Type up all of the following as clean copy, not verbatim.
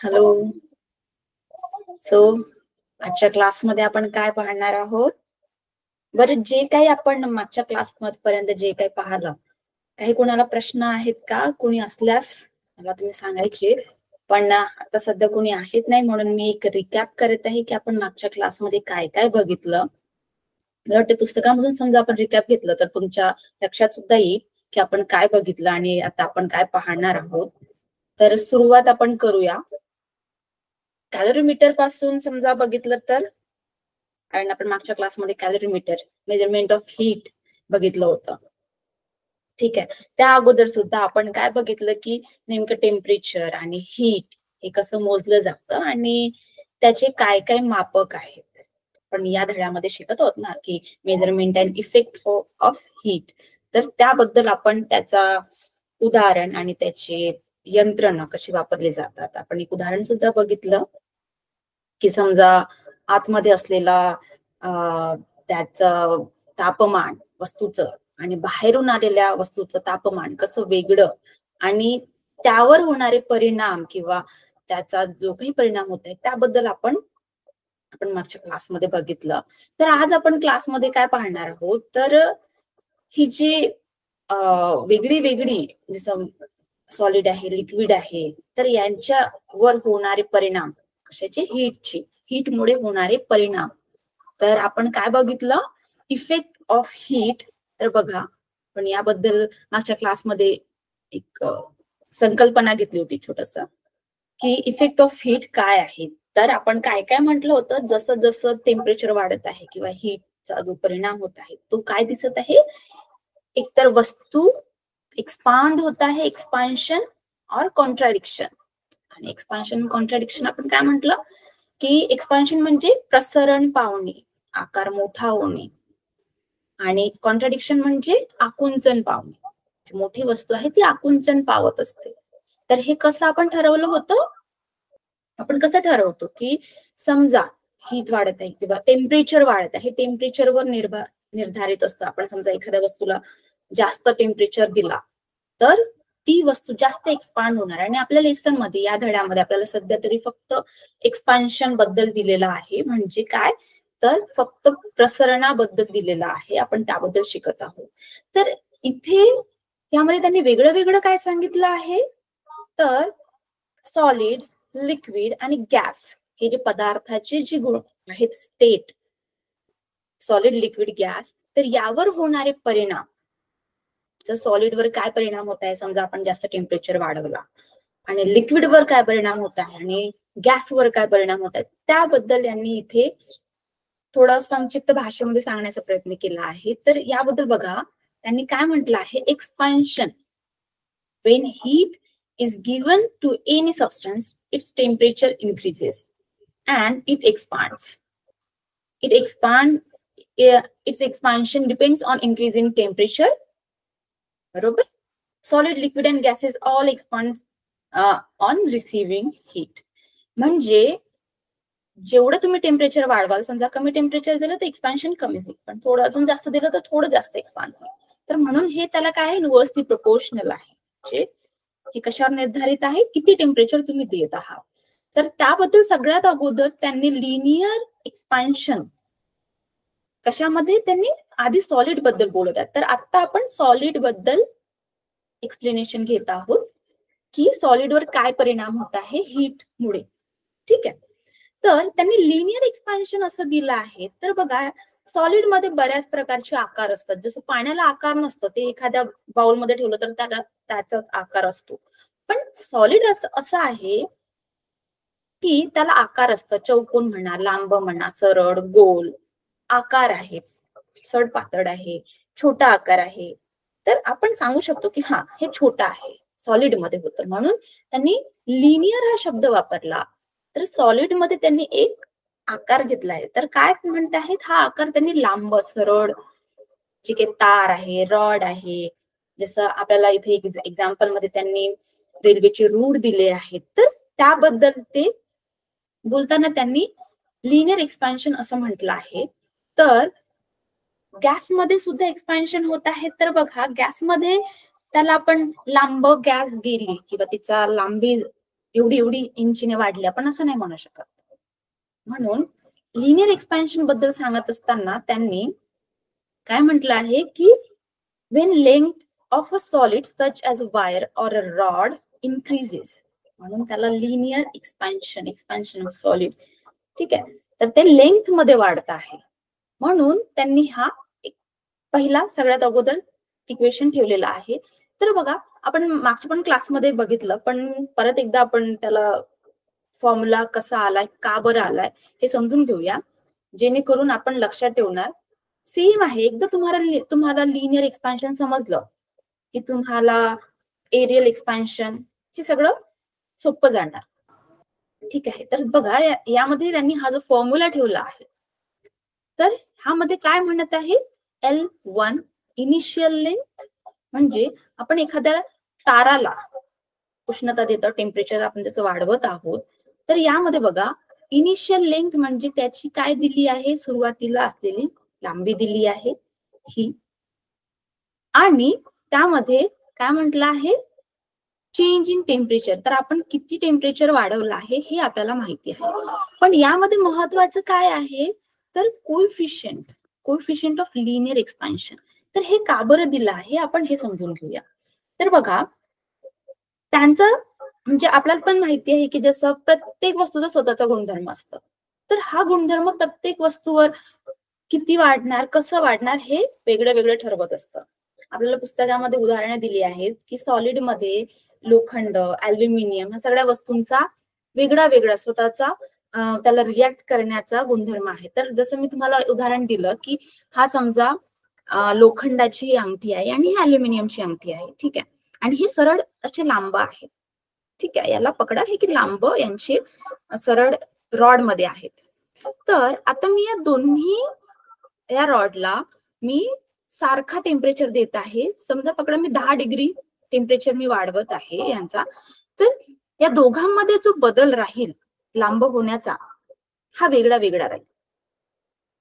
Hello. So आजच्या क्लासमध्ये आपण काय पाहणार आहोत? बरं, जे काही आपण मागच्या क्लासपर्यंत जे काही पाहिलं, काही कोणाला प्रश्न आहेत का? कोणी असल्यास मला तुम्ही सांगायचे. पण आता सध्या कोणी आहेत नाही, म्हणून मी एक रिकॅप करत आहे की आपण मागच्या क्लासमध्ये काय काय बघितलं. मला वाटतं पुस्तकामधून समजा आपण रिकॅप घेतलं तर तुमच्या लक्षात सुद्धा येईल की आपण काय बघितलं आणि आता आपण काय पाहणार आहोत. तर सुरुवात आपण करूया. कॅलरीमीटर पासून समजा बघितलं तर, कारण आपण मागच्या क्लासमध्ये कॅलरीमीटर मेजरमेंट ऑफ हीट बघितलं होतं. ठीक आहे. त्या अगोदर सुद्धा आपण काय बघितलं की नेमकं टेम्परेचर आणि हीट हे कसं मोजलं जातं आणि त्याचे काय काय मापक आहेत. पण या धड्यामध्ये शिकत आहोत ना की measurement and effect of heat. तर त्याबद्दल आपण त्याचा उदाहरण आणि त्याचे यंत्रणा कशी वापरली जातात आपण एक उदाहरण सुद्धा बघितलं की समजा आतमध्ये असलेला त्याचं तापमान वस्तूचं आणि बाहेरून आलेल्या वस्तूचं तापमान कसं वेगळं आणि त्यावर होणारे परिणाम किंवा त्याचा जो काही परिणाम होत आहे त्याबद्दल आपण मागच्या क्लासमध्ये बघितलं. तर आज आपण क्लासमध्ये काय पाहणार आहोत, तर ही जी वेगळी वेगळी जसं सॉलिड आहे, लिक्विड आहे, तर यांच्यावर होणारे परिणाम कशाचे? हीटमुळे होणारे परिणाम. तर आपण काय बघितलं? Effect of heat. तर बघा, पण याबद्दल मागच्या क्लासमध्ये एक संकल्पना घेतली होती छोटस की इफेक्ट ऑफ हीट काय आहे. तर आपण काय काय म्हटलं होतं, जसं जसं टेम्परेचर वाढत आहे किंवा हीटचा जो परिणाम होत आहे तो काय दिसत आहे? एकतर वस्तू एक्सपांड होत आहे, एक्सपान्शन और कॉन्ट्राडिक्शन. आणि एक्सपान्शन कॉन्ट्राडिक्शन आपण काय म्हटलं की एक्सपान्शन म्हणजे प्रसरण पावणे, आकार मोठा होणे, आणि कॉन्ट्राडिक्शन म्हणजे आकुंचन पावणे. मोठी वस्तू आहे ती आकुंचन पावत असते. तर हे कसं आपण ठरवलं होतं? आपण कसं ठरवतो की समजा हीट वाढत आहे किंवा टेम्परेचर वाढत आहे, टेम्परेचरवर निर्धारित असतं. आपण समजा एखाद्या वस्तूला जास्त टेम्परेचर दिला तर ती वस्तू जास्त एक्सपांड होणार. आणि आपल्या लेसन मध्ये या धड्यामध्ये आपल्याला सध्या तरी फक्त एक्सपान्शन बद्दल दिलेलं आहे. म्हणजे काय? तर फक्त प्रसरणाबद्दल दिलेलं आहे, आपण त्याबद्दल शिकत आहोत. तर इथे त्यामध्ये त्यांनी वेगळं वेगळं काय सांगितलं आहे, तर सॉलिड, लिक्विड आणि गॅस हे जे पदार्थाचे जे गुण आहेत, स्टेट सॉलिड, लिक्विड, गॅस, तर यावर होणारे परिणाम. जर सॉलिडवर काय परिणाम होत आहे, समजा आपण जास्त टेम्परेचर वाढवला, आणि लिक्विडवर काय परिणाम होत आहे आणि गॅसवर काय परिणाम होत आहे, त्याबद्दल यांनी इथे थोडं संक्षिप्त भाषेमध्ये सांगण्याचा प्रयत्न केला आहे. तर याबद्दल बघा, त्यांनी काय म्हटलं आहे? Expansion, when heat is given to any substance, its temperature increases and it expands. Its expansion depends on increasing temperature. बरोबर? Solid, liquid and gases all expands on receiving heat. म्हणजे जेवढं तुम्ही टेम्परेचर वाढवाल, समजा कमी टेम्परेचर दिलं तर expansion कमी होईल, पण थोडं अजून जास्त दिलं तर थोडं जास्त एक्सपांड होईल. तर म्हणून हे त्याला काय आहे? इन्व्हर्सली प्रोपोर्शनल आहे. म्हणजे हे कशावर निर्धारित आहे? किती टेम्परेचर तुम्ही देत आहात. तर त्याबद्दल सगळ्यात अगोदर त्यांनी लिनियर एक्सपान्शन कशामध्ये, त्यांनी आधी सॉलिड बद्दल बोलत आहेत. तर आता आपण सॉलिड बद्दल एक्सप्लेनेशन घेत आहोत की सॉलिडवर काय परिणाम होत आहे हीटमुळे. ठीक आहे. तर त्यांनी लिनियर एक्सपान्शन असं दिलं आहे. तर बघा, सॉलिड मध्ये बऱ्याच प्रकारचे आकार असतात. जसं पाण्याला आकार नसतं, ते एखाद्या बाउल मध्ये ठेवलं तर त्याला त्याचा आकार असतो. पण सॉलिड असं आहे की त्याला आकार असतं. चौकोन म्हणा, लांब म्हणा, सरळ, गोल आकार आहे, सड पातळ आहे, छोटा आकार आहे. तर आपण सांगू शकतो की हा, हे छोटा आहे, सॉलिड मध्ये होतं, म्हणून त्यांनी लिनियर हा शब्द वापरला. तर सॉलिड मध्ये त्यांनी एक आकार घेतलाय. तर काय म्हणत आहेत? हा आकार त्यांनी लांब, सरळ, जे काही तार आहे, रॉड आहे, जसं आपल्याला इथे एक्झाम्पल मध्ये त्यांनी रेल्वेचे रूळ दिले आहेत, तर त्याबद्दल ते बोलताना त्यांनी लिनियर एक्सपान्शन असं म्हटलं आहे. तर गॅसमध्ये सुद्धा एक्सपान्शन होत आहे. तर बघा, गॅसमध्ये त्याला आपण लांब गॅस गेली किंवा तिचा लांबी एवढी एवढी इंचीने वाढली, आपण असं नाही म्हणू शकत. म्हणून लिनियर एक्सपान्शन बद्दल सांगत असताना त्यांनी काय म्हटलं आहे की when length of a solid such as a wire or a rod increases, म्हणून त्याला लिनियर एक्सपान्शन ऑफ सॉलिड, ठीक आहे. तर ते लेंथ मध्ये वाढत आहे, म्हणून त्यांनी हा एक पहिला सगळ्यात अगोदर इक्वेशन ठेवलेला आहे. तर बघा, आपण मागच्या पण क्लासमध्ये बघितलं, पण परत एकदा आपण त्याला फॉर्म्युला कसा आलाय, का बरं आलाय हे समजून घेऊया, जेणेकरून आपण लक्षात ठेवणार. सेम आहे, एकदा तुम्हाला लिनियर एक्सपान्शन समजलं की तुम्हाला एरियल एक्सपान्शन हे सगळं सोपं जाणार, ठीक आहे. तर बघा, यामध्ये त्यांनी हा जो फॉर्म्युला ठेवला आहे, तर ह्यामध्ये काय म्हणत आहे, L1 इनिशियल लेंथ, म्हणजे आपण एखाद्या ताराला उष्णता देतो, टेम्परेचर आपण जसं वाढवत आहोत, तर यामध्ये बघा इनिशियल लेंथ म्हणजे त्याची काय दिली आहे, सुरुवातीला असलेली लांबी दिली आहे ही, आणि त्यामध्ये काय म्हटलं आहे, चेंज इन टेम्परेचर, तर आपण किती टेम्परेचर वाढवलं आहे हे आपल्याला माहिती आहे. पण यामध्ये महत्वाचं काय आहे, तर कोएफिशियंट ऑफ लिनियर एक्सपान्शन. तर हे का बरं दिलं आहे आपण हे समजून घेऊया. तर बघा, त्यांचं म्हणजे आपल्याला पण माहिती आहे की जसं प्रत्येक वस्तूचा स्वतःचा गुणधर्म असतं, तर हा गुणधर्म प्रत्येक वस्तूवर किती वाढणार, कसं वाढणार हे वेगळं वेगळं ठरवत असतं. आपल्याला पुस्तकामध्ये उदाहरणे दिली आहेत की सॉलिड मध्ये लोखंड, अल्युमिनियम ह्या सगळ्या वस्तूंचा वेगळा वेगळा स्वतःचा त्याला रिॲक्ट करण्याचा गुणधर्म आहे. तर जसं मी तुम्हाला उदाहरण दिलं की हा समजा लोखंडाची अंगठी आहे आणि ही अल्युमिनियमची अंगठी आहे, ठीक आहे, आणि हे सरळ असे लांब आहे, ठीक आहे. याला पकडा, हे की लांब यांचे सरळ रॉड मध्ये आहेत. तर आता मी या दोन्ही या रॉडला मी सारखा टेम्परेचर देत आहे, समजा पकडा मी 10 डिग्री टेम्परेचर मी वाढवत आहे यांचा, तर या दोघांमध्ये जो बदल राहील लांब होण्याचा हा वेगळा वेगळा राहील,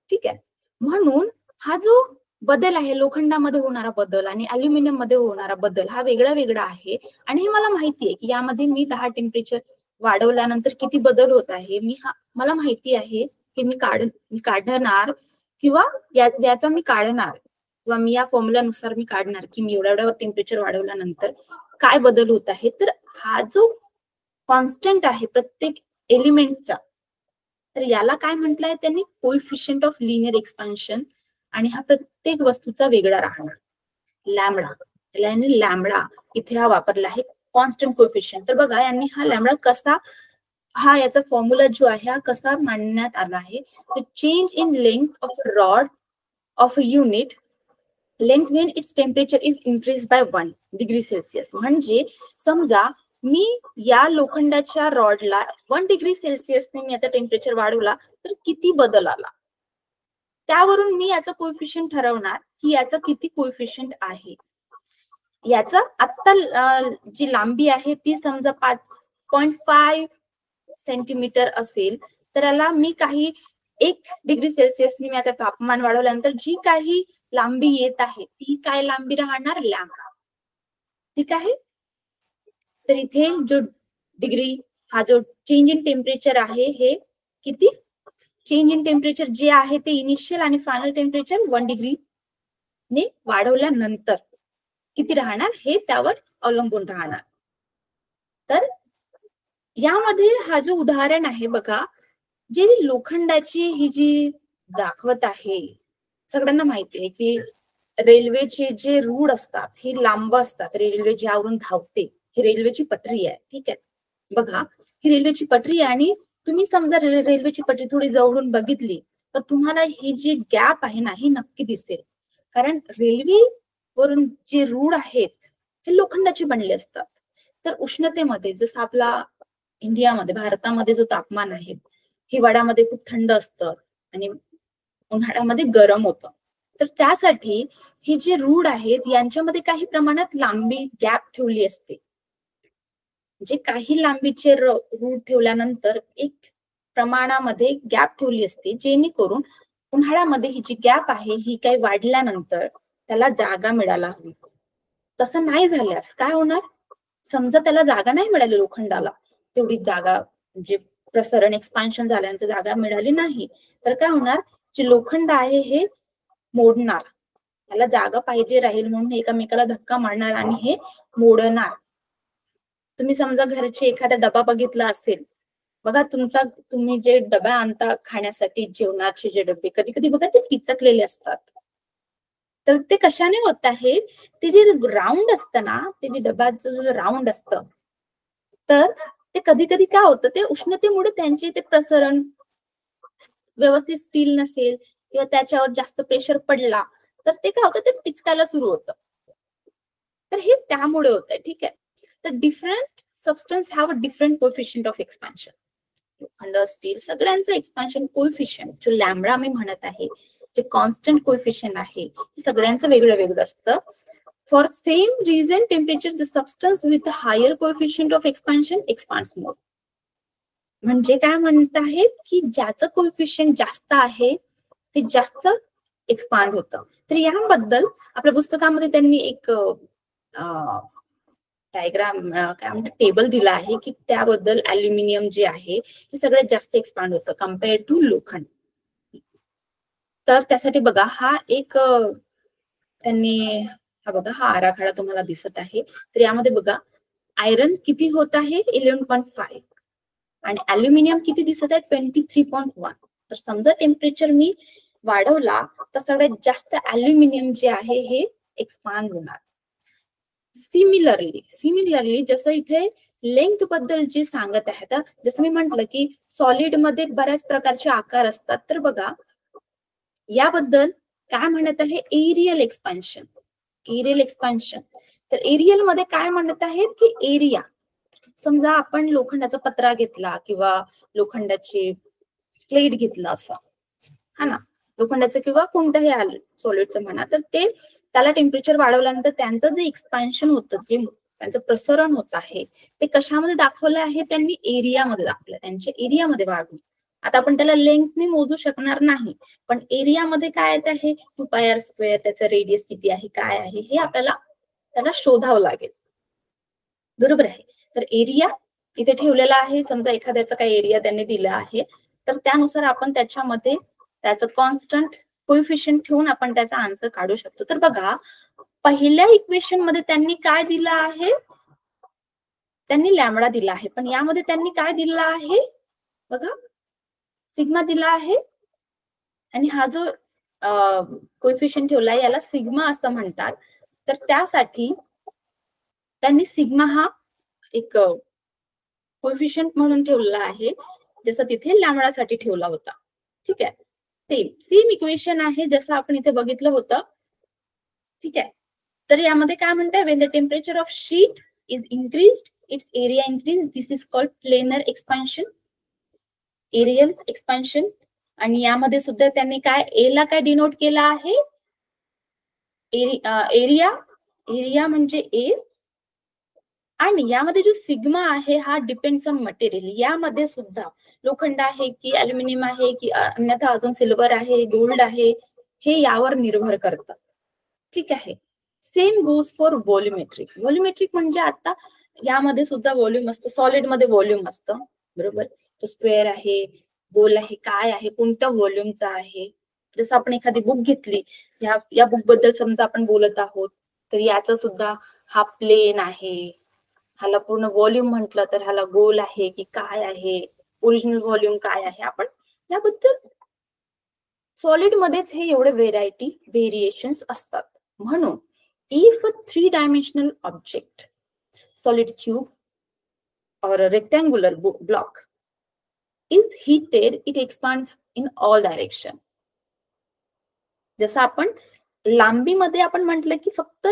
ठीक आहे. म्हणून हा जो बदल आहे, लोखंडामध्ये होणारा बदल आणि अल्युमिनियम मध्ये होणारा बदल हा वेगळा वेगळा आहे, आणि हे मला माहिती आहे की यामध्ये मी 10 टेम्परेचर वाढवल्यानंतर किती बदल होत आहे, मला माहिती आहे की मी काढणार किंवा याचा मी काढणार, किंवा मी या फॉर्म्युलानुसार मी काढणार की मी एवढ्या टेम्परेचर वाढवल्यानंतर काय बदल होत आहे. तर हा जो कॉन्स्टंट आहे प्रत्येक एलिमेंटचा, तर याला काय म्हटलंय त्यांनी, कोएफिशियंट ऑफ लिनियर एक्सपान्शन, आणि हा प्रत्येक वस्तूचा वेगळा राहणार, लॅम्बडा. लॅम्बडा इथे हा वापरला आहे, कॉन्स्टंट कोएफिशियंट. तर बघा, यांनी हा लॅम्बडा कसा, हा याचा फॉर्म्युला जो आहे हा कसा मांडण्यात आला आहे, the change in length of rod of a unit length when its temperature is increase by 1 degree Celsius. म्हणजे समजा मी या लोखंडाच्या रॉडला 1 डिग्री सेल्सिअसने मी याचा टेम्परेचर वाढवला, तर किती बदल आला, त्यावरून मी याचा कोएफिशियंट ठरवणार की याचा किती कोएफिशियंट आहे. याचा आता जी लांबी आहे ती समजा 5.5 सेंटीमीटर असेल, तर याला मी काही 1 डिग्री सेल्सिअसने मी याचं तापमान वाढवल्यानंतर जी काही लांबी येत आहे ती काय लांबी राहणार, लॅम्बडा, ठीक आहे. तर इथे जो डिग्री, हा जो चेंज इन टेम्परेचर आहे, हे किती चेंज इन टेम्परेचर जे आहे ते इनिशियल आणि फायनल टेम्परेचर 1 डिग्री ने वाढवल्यानंतर किती राहणार हे त्यावर अवलंबून राहणार. तर यामध्ये हा जो उदाहरण आहे बघा, जे लोखंडाची ही जी दाखवत आहे, सगळ्यांना माहिती आहे की रेल्वेचे जे रूळ असतात हे लांब असतात, रेल्वे ज्यावरून धावते ही रेल्वेची पटरी आहे, ठीक आहे. बघा, ही रेल्वेची पटरी आहे, आणि तुम्ही समजा रेल्वेची पटरी थोडी जवळून बघितली तर तुम्हाला ही जी गॅप आहे ना ही नक्की दिसेल, कारण रेल्वे वरून जे रूळ आहेत हे लोखंडाचे बनले असतात. तर उष्णतेमध्ये जसं आपला इंडियामध्ये, भारतामध्ये जो तापमान आहे, हिवाळ्यामध्ये खूप थंड असतं आणि उन्हाळ्यामध्ये गरम होतं. तर त्यासाठी हे जे रूढ आहेत यांच्यामध्ये काही प्रमाणात लांबी गॅप ठेवली असते, म्हणजे काही लांबीचे रूढ ठेवल्यानंतर एक प्रमाणामध्ये गॅप ठेवली असते, जेणेकरून उन्हाळ्यामध्ये ही जी गॅप आहे ही काही वाढल्यानंतर त्याला जागा मिळायला हवी. तसं नाही झाल्यास काय होणार, समजा त्याला जागा नाही मिळाली लोखंडाला, तेवढी जागा म्हणजे प्रसरण एक्सपान्शन झाल्यानंतर जागा मिळाली नाही तर काय होणार, जे लोखंड आहे हे मोडणार, त्याला जागा पाहिजे राहील म्हणून एकमेकाला धक्का मारणार आणि हे मोडणार. तुम्ही समजा घरचे एखादा डबा बघितला असेल बघा, तुम्ही जे डबा आणता खाण्यासाठी, जेवणाचे जे डबे कधी कधी बघा ते पिचकलेले असतात, तर ते कशाने होत आहे, ते जे राऊंड असतं ना, ते जे डब्याचं जे राऊंड असतं, तर ते कधी कधी काय होतं, ते उष्णतेमुळे त्यांचे ते प्रसरण व्यवस्थित स्टील नसेल किंवा त्याच्यावर जास्त प्रेशर पडला तर ते काय होतं, ते टिचकायला सुरू होतं. तर हे त्यामुळे होत आहे. ठीक आहे. तर different substance have a different coefficient of expansion. लोखंड, स्टील सगळ्यांचं एक्सपान्शन कोएफिशियंट जो लॅम्बडा मी म्हणत आहे, जे कॉन्स्टंट कोएफिशियंट आहे, ते सगळ्यांचं वेगळं वेगळं असतं. For same reason temperature the substance with higher coefficient of expansion expands more. म्हणजे काय म्हणत आहेत की ज्याचं कोएफिशियंट जास्त आहे ते जास्त एक्सपांड होतं. तर याबद्दल आपल्या पुस्तकामध्ये त्यांनी एक डायग्राम काय म्हणतात टेबल दिला आहे की त्याबद्दल अल्युमिनियम जे आहे हे सगळ्यात जास्त एक्सपांड होतं कम्पेअर्ड टू लोखंड. तर त्यासाठी बघा हा एक त्यांनी हा बघा हा आराखडा तुम्हाला दिसत आहे. तर यामध्ये बघा आयरन किती होत आहे 11.5 आणि अल्युमिनियम किती दिसत आहे 23.1. तर समजा टेम्परेचर मी वाढवला तर सगळ्यात जास्त अल्युमिनियम जे आहे हे एक्सपांड होणार. सिमिलरली जसं इथे लेंथ बद्दल जे सांगत आहे, तर जसं मी म्हंटल की सॉलिड मध्ये बऱ्याच प्रकारचे आकार असतात, तर बघा याबद्दल काय म्हणत आहे एरियल एक्सपान्शन. तर एरियल मध्ये काय म्हणत आहेत की एरिया, समजा आपण लोखंडाचा पत्रा घेतला किंवा लोखंडाची प्लेट घेतला असा, हा ना, लोखंडाचं किंवा कोणत्याही सॉलिडचं म्हणा, तर ते त्याला टेम्परेचर वाढवल्यानंतर त्यांचं जे एक्सपान्शन होतं, जे त्यांचं प्रसरण होत आहे, ते कशामध्ये दाखवलं आहे, त्यांनी एरियामध्ये दाखवलं, त्यांच्या एरियामध्ये वाढवून. आता आपण त्याला लेंथने मोजू शकणार नाही, पण एरियामध्ये काय येत आहे 2πr², त्याचं रेडियस किती आहे, काय आहे, हे आपल्याला त्याला शोधावं लागेल. बरोबर आहे. तर एरिया इथे ठेवलेला आहे, समजा एखाद्याचा काही एरिया त्यांनी दिला आहे, तर त्यानुसार आपण त्याच्यामध्ये त्याचं कॉन्स्टंट कोएफिशियंट ठेवून आपण त्याचा आन्सर काढू शकतो. तर बघा पहिल्या इक्वेशन मध्ये त्यांनी काय दिलं आहे, त्यांनी लॅम्बडा दिला आहे, पण यामध्ये त्यांनी काय दिला आहे बघा सिग्मा दिला आहे आणि हा जो कोएफिशियंट ठेवला याला सिग्मा असं म्हणतात. तर त्यासाठी त्यांनी सिग्मा हा एक कोएफिशियंट म्हणून ठेवलेला आहे, जसं तिथे लॅम्बडासाठी ठेवला होता. ठीक आहे. सेम इक्वेशन आहे जसं आपण इथे बघितलं होतं. ठीक आहे. तर यामध्ये काय म्हणताय, when the temperature of sheet is increased its area increase, this is called planar expansion, aerial expansion. आणि यामध्ये सुद्धा त्यांनी काय ए ला काय डिनोट केला आहे एरिया म्हणजे ए, आणि यामध्ये जो सिग्मा आहे हा डिपेंड्स ऑन मटेरियल. यामध्ये सुद्धा लोखंड आहे की अल्युमिनियम आहे की अन्यथा अजून सिल्वर आहे, गोल्ड आहे, हे यावर निर्भर करतं. ठीक आहे. Same goes for volumetric. Volumetric म्हणजे आता यामध्ये सुद्धा व्हॉल्यूम असतं, सॉलिड मध्ये व्हॉल्यूम असतं, बरोबर. तो स्क्वेअर आहे, गोल आहे, काय आहे, कोणत्या व्हॉल्यूमचा आहे. जसं आपण एखादी बुक घेतली, या बुक बद्दल समजा आपण बोलत आहोत, तर याचा सुद्धा हा प्लेन आहे, ह्याला पूर्ण व्हॉल्यूम म्हटलं तर ह्याला गोल आहे की काय आहे, ओरिजिनल व्हॉल्यूम काय आहे, आपण याबद्दल सॉलिड मध्येच हे एवढे व्हेरिएशन्स असतात. म्हणून if a 3-dimensional object, solid cube or a rectangular block is heated, it expands in all direction. जसं आपण लांबीमध्ये आपण म्हटलं की फक्त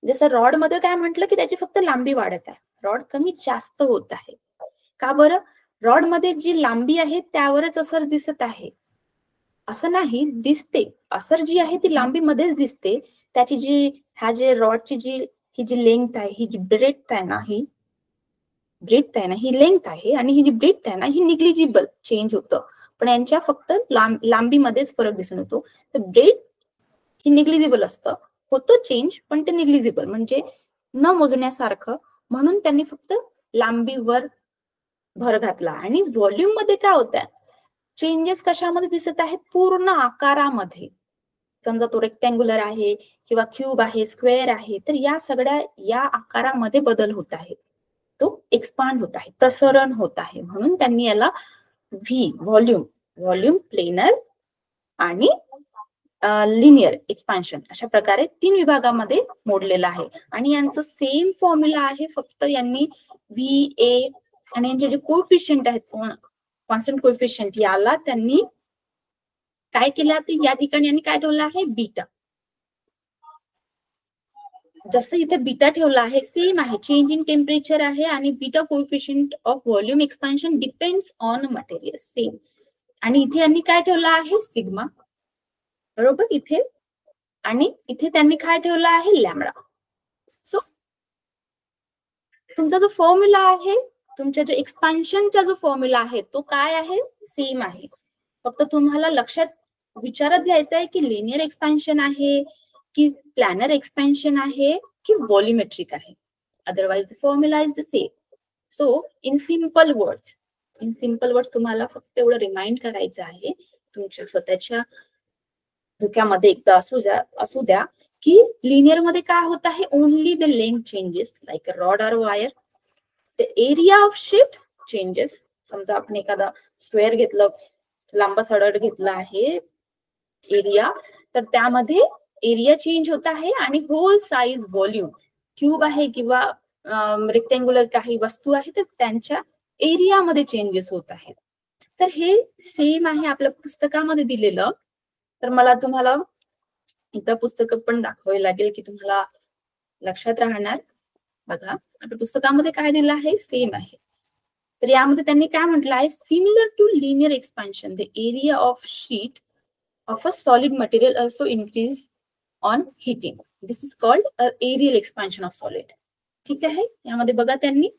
जसं रॉड मध्ये काय म्हटलं की त्याची फक्त लांबी वाढत आहे, रॉड कमी जास्त होत आहे. का बरं? रॉड मध्ये जी लांबी आहे त्यावरच असर दिसत आहे असं नाही, दिसते असर जी आहे ती लांबी मध्येच दिसते. त्याची जी ह्या जे रॉडची ही जी लेंथ आहे, ही जी ब्रेडथ आहे ना, ही लेंथ आहे आणि ही जी ब्रेडथ आहे ना, ही निग्लिजिबल चेंज होतं, पण यांच्या फक्त लांबीमध्येच फरक दिसून येतो. तर ब्रेड ही निग्लिजिबल असतं, होतं चेंज पण ते निग्लिजिबल म्हणजे न मोजण्यासारखं, म्हणून त्यांनी फक्त लांबीवर भर घातला. आणि व्हॉल्यूम मध्ये काय होतंय, चेंजेस कशामध्ये दिसत आहेत, पूर्ण आकारामध्ये. समजा तो रेक्टँग्युलर आहे किंवा क्यूब आहे, स्क्वेअर आहे, तर या सगळ्या या आकारामध्ये बदल होत आहे, तो एक्सपांड होत आहे, प्रसरण होत आहे. म्हणून त्यांनी याला व्ही व्हॉल्यूम प्लेनर आणि लिनियर एक्सपान्शन अशा प्रकारे 3 विभागामध्ये मोडलेला आहे. आणि यांचं सेम फॉर्म्युला आहे, फक्त यांनी व्ही ए आणि यांचे जे कोएफिशियंट आहेत, कॉन्स्टंट कोएफिशियंट, याला त्यांनी काय केलं, ते या ठिकाणी यांनी काय ठेवलं आहे, बीटा. जसं इथे बीटा ठेवला आहे सेम आहे, चेंज इन टेम्परेचर आहे आणि beta coefficient of volume expansion depends on material, same. आणि इथे यांनी काय ठेवलं आहे, सिग्मा, बरोबर इथे. आणि इथे त्यांनी काय ठेवलं आहे, लॅम्बडा. सो तुमचा जो फॉर्म्युला आहे, तुमच्या जो एक्सपान्शनचा जो फॉर्म्युला आहे, तो काय आहे, सेम आहे. फक्त तुम्हाला लक्षात विचारात घ्यायचं आहे की लिनियर एक्सपान्शन आहे की प्लॅनर एक्सपान्शन आहे की व्हॉल्युमेट्रिक आहे. Otherwise the formula is the same. So in simple words तुम्हाला फक्त एवढं रिमाइंड करायचं आहे, तुमच्या स्वतःच्या डोक्यामध्ये एकदा असू द्या की लिनियर मध्ये काय होत आहे, only the length changes like a rod or wire. The area of sheet changes. समजा आपण एखादा स्क्वेअर घेतलं, लांब सडक घेतला आहे एरिया, तर त्यामध्ये एरिया चेंज होत आहे. आणि होल साइज व्हॉल्यूम, क्यूब आहे किंवा रेक्टँग्युलर काही वस्तू आहे, तर त्यांच्या एरियामध्ये चेंजेस होत आहेत. तर हे सेम आहे आपल्या पुस्तकामध्ये दिलेलं. तर मला तुम्हाला इथं पुस्तक पण दाखवावे लागेल की तुम्हाला लक्षात राहणार. बघा आपल्या पुस्तकामध्ये काय दिलं आहे, सेम आहे. तर यामध्ये त्यांनी काय म्हटलं आहे, similar to linear expansion the area of sheet of a solid material also increase on heating. This is called a areal expansion of solid. ठीक आहे, यामध्ये बघा त्यांनी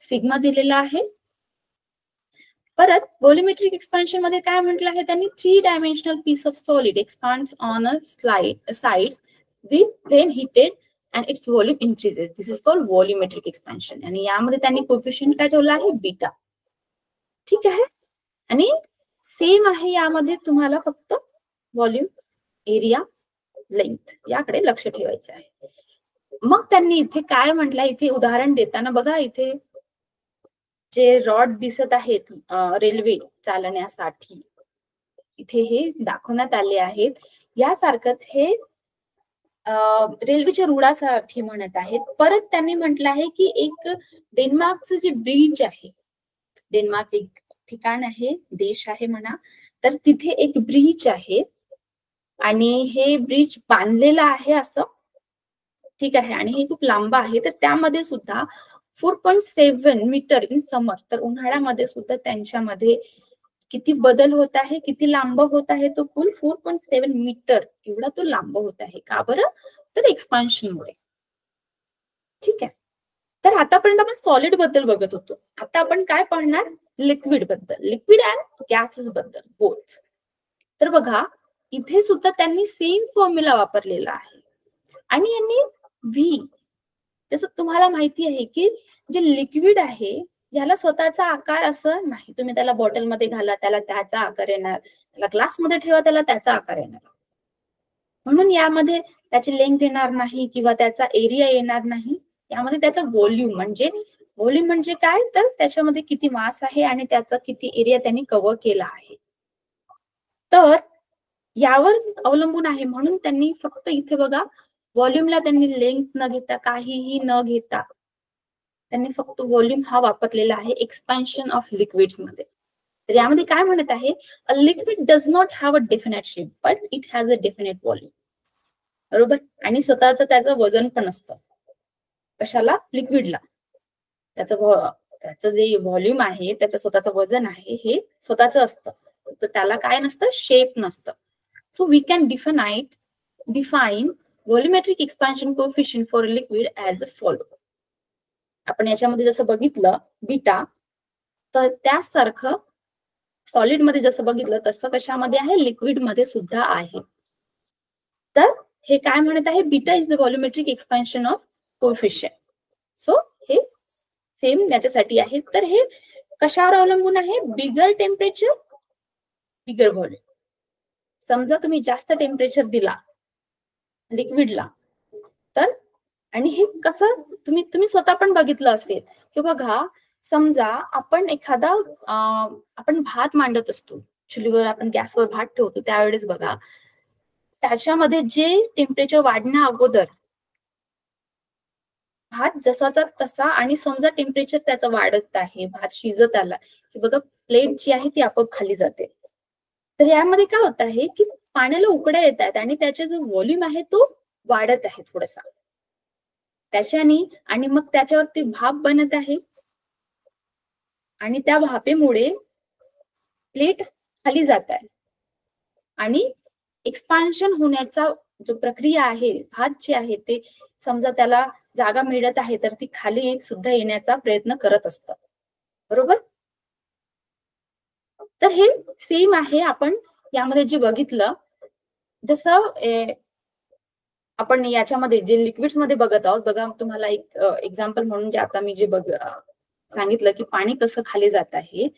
सिग्मा दिलेला आहे. परत व्हॉल्युमेट्रिक एक्सपान्शन मध्ये काय म्हटलं आहे त्यांनी, 3 dimensional piece of solid expands on a sides when heated and its volume increases. This is called volumetric expansion. आणि यामध्ये त्यांनी कोएफिशियंट काय ठेवला आहे, बीटा. ठीक आहे, आणि सेम आहे यामध्ये, तुम्हाला फक्त व्हॉल्यूम, एरिया, लेंथ याकडे लक्ष ठेवायचं आहे. मग त्यांनी इथे काय म्हटलं, इथे उदाहरण देताना बघा, इथे जे रॉड दिसत आहेत रेल्वे चालण्यासाठी, इथे हे दाखवण्यात आले आहेत. यासारखंच हे रेल्वेच्या रुळासाठी म्हणत आहेत. परत त्यांनी म्हटलं आहे की एक डेन्मार्कचं जे ब्रिज आहे, डेन्मार्क एक ठिकाण आहे, देश आहे म्हणा, तर तिथे एक ब्रिज आहे आणि हे ब्रिज बांधलेलं आहे असं, ठीक आहे, आणि हे खूप लांब आहे. तर त्यामध्ये सुद्धा 4.7 मीटर इन समर, तर उन्हाळ्यामध्ये सुद्धा त्यांच्यामध्ये किती बदल होत आहे, किती लांब होत आहे, तो पूल 4.7 मीटर एवढा तो लांब होत आहे. का बरं, तर एक्सपान्शनमुळे. ठीक आहे, तर आतापर्यंत आपण सॉलिड बद्दल बघत होतो. आता आपण काय पाहणार, लिक्विड बद्दल, लिक्विड अँड गॅसेस बद्दल बोथ. तर बघा इथे सुद्धा त्यांनी सेम फॉर्म्युला वापरलेला आहे. आणि यांनी व्ही, जसं तुम्हाला माहिती आहे की जे लिक्विड आहे याला स्वतःचा आकार असं नाही. तुम्ही त्याला बॉटलमध्ये घाला, त्याला त्याचा आकार येणार, त्याला ग्लासमध्ये ठेवा, त्याला त्याचा आकार येणार. म्हणून यामध्ये त्याची लेंथ येणार नाही किंवा त्याचा एरिया येणार नाही. यामध्ये त्याचा व्हॉल्यूम म्हणजे काय, तर त्याच्यामध्ये किती मास आहे आणि त्याचा किती एरिया त्यांनी कव्हर केला आहे, तर यावर अवलंबून आहे. म्हणून त्यांनी फक्त इथे बघा, व्हॉल्यूमला त्यांनी लेंथ न घेता, काहीही न घेता, त्यांनी फक्त व्हॉल्यूम हा वापरलेला आहे एक्सपान्शन ऑफ लिक्विड्स मध्ये. तर यामध्ये काय म्हणत आहे, a liquid does not have a definite shape but it has a definite volume. बरोबर, आणि त्याचं वजन पण असतं. कशाला, लिक्विडला. त्याचं जे व्हॉल्यूम आहे, त्याचं स्वतःचं वजन आहे, हे स्वतःचं असतं. तर त्याला काय नसतं, शेप नसतं. So we can define volumetric expansion coefficient for liquid as a follow. आपण याच्यामध्ये जसं बघितलं बीटा, तर त्यासारखं सॉलिड मध्ये जसं बघितलं तसं कशामध्ये आहे, लिक्विड मध्ये सुद्धा आहे. तर हे काय म्हणत आहे, beta is the volumetric expansion of coefficient. So हे सेम याच्यासाठी आहे. तर हे कशावर अवलंबून आहे? Bigger temperature bigger volume. समजा तुम्ही जास्त टेम्परेचर दिला लिक्विडला, तर आणि हे कसं तुम्ही स्वतः पण बघितलं असेल की बघा, समजा आपण एखादा आपण भात मांडत असतो चुलीवर, आपण गॅसवर भात ठेवतो त्यावेळेस बघा, त्याच्यामध्ये जे टेम्परेचर वाढण्या अगोदर भात जसाचा तसा, आणि समजा टेम्परेचर त्याचं वाढत आहे, भात शिजत आला की बघा प्लेट जी आहे ती आपोआप खाली जाते. तर यामध्ये काय होत आहे की पाण्याला उकड्या येत आहेत आणि त्याचा जो व्हॉल्यूम आहे तो वाढत आहे थोडासा त्याच्याने, आणि मग त्याच्यावरती भाप बनत आहे आणि त्या भापेमुळे प्लेट खाली जात आहे आणि एक्सपान्शन होण्याचा जो प्रक्रिया आहे, भात जे आहे ते समजा त्याला जागा मिळत आहे तर ती खाली सुद्धा येण्याचा प्रयत्न करत असतं, बरोबर. तर हे सेम आहे, आपण यामध्ये जे बघितलं, जसं आपण याच्यामध्ये जे लिक्विड्स मध्ये बघत आहोत बघा, तुम्हाला एक एक्झाम्पल म्हणून जे आता मी जे सांगितलं की पाणी कसं खाली जात आहे,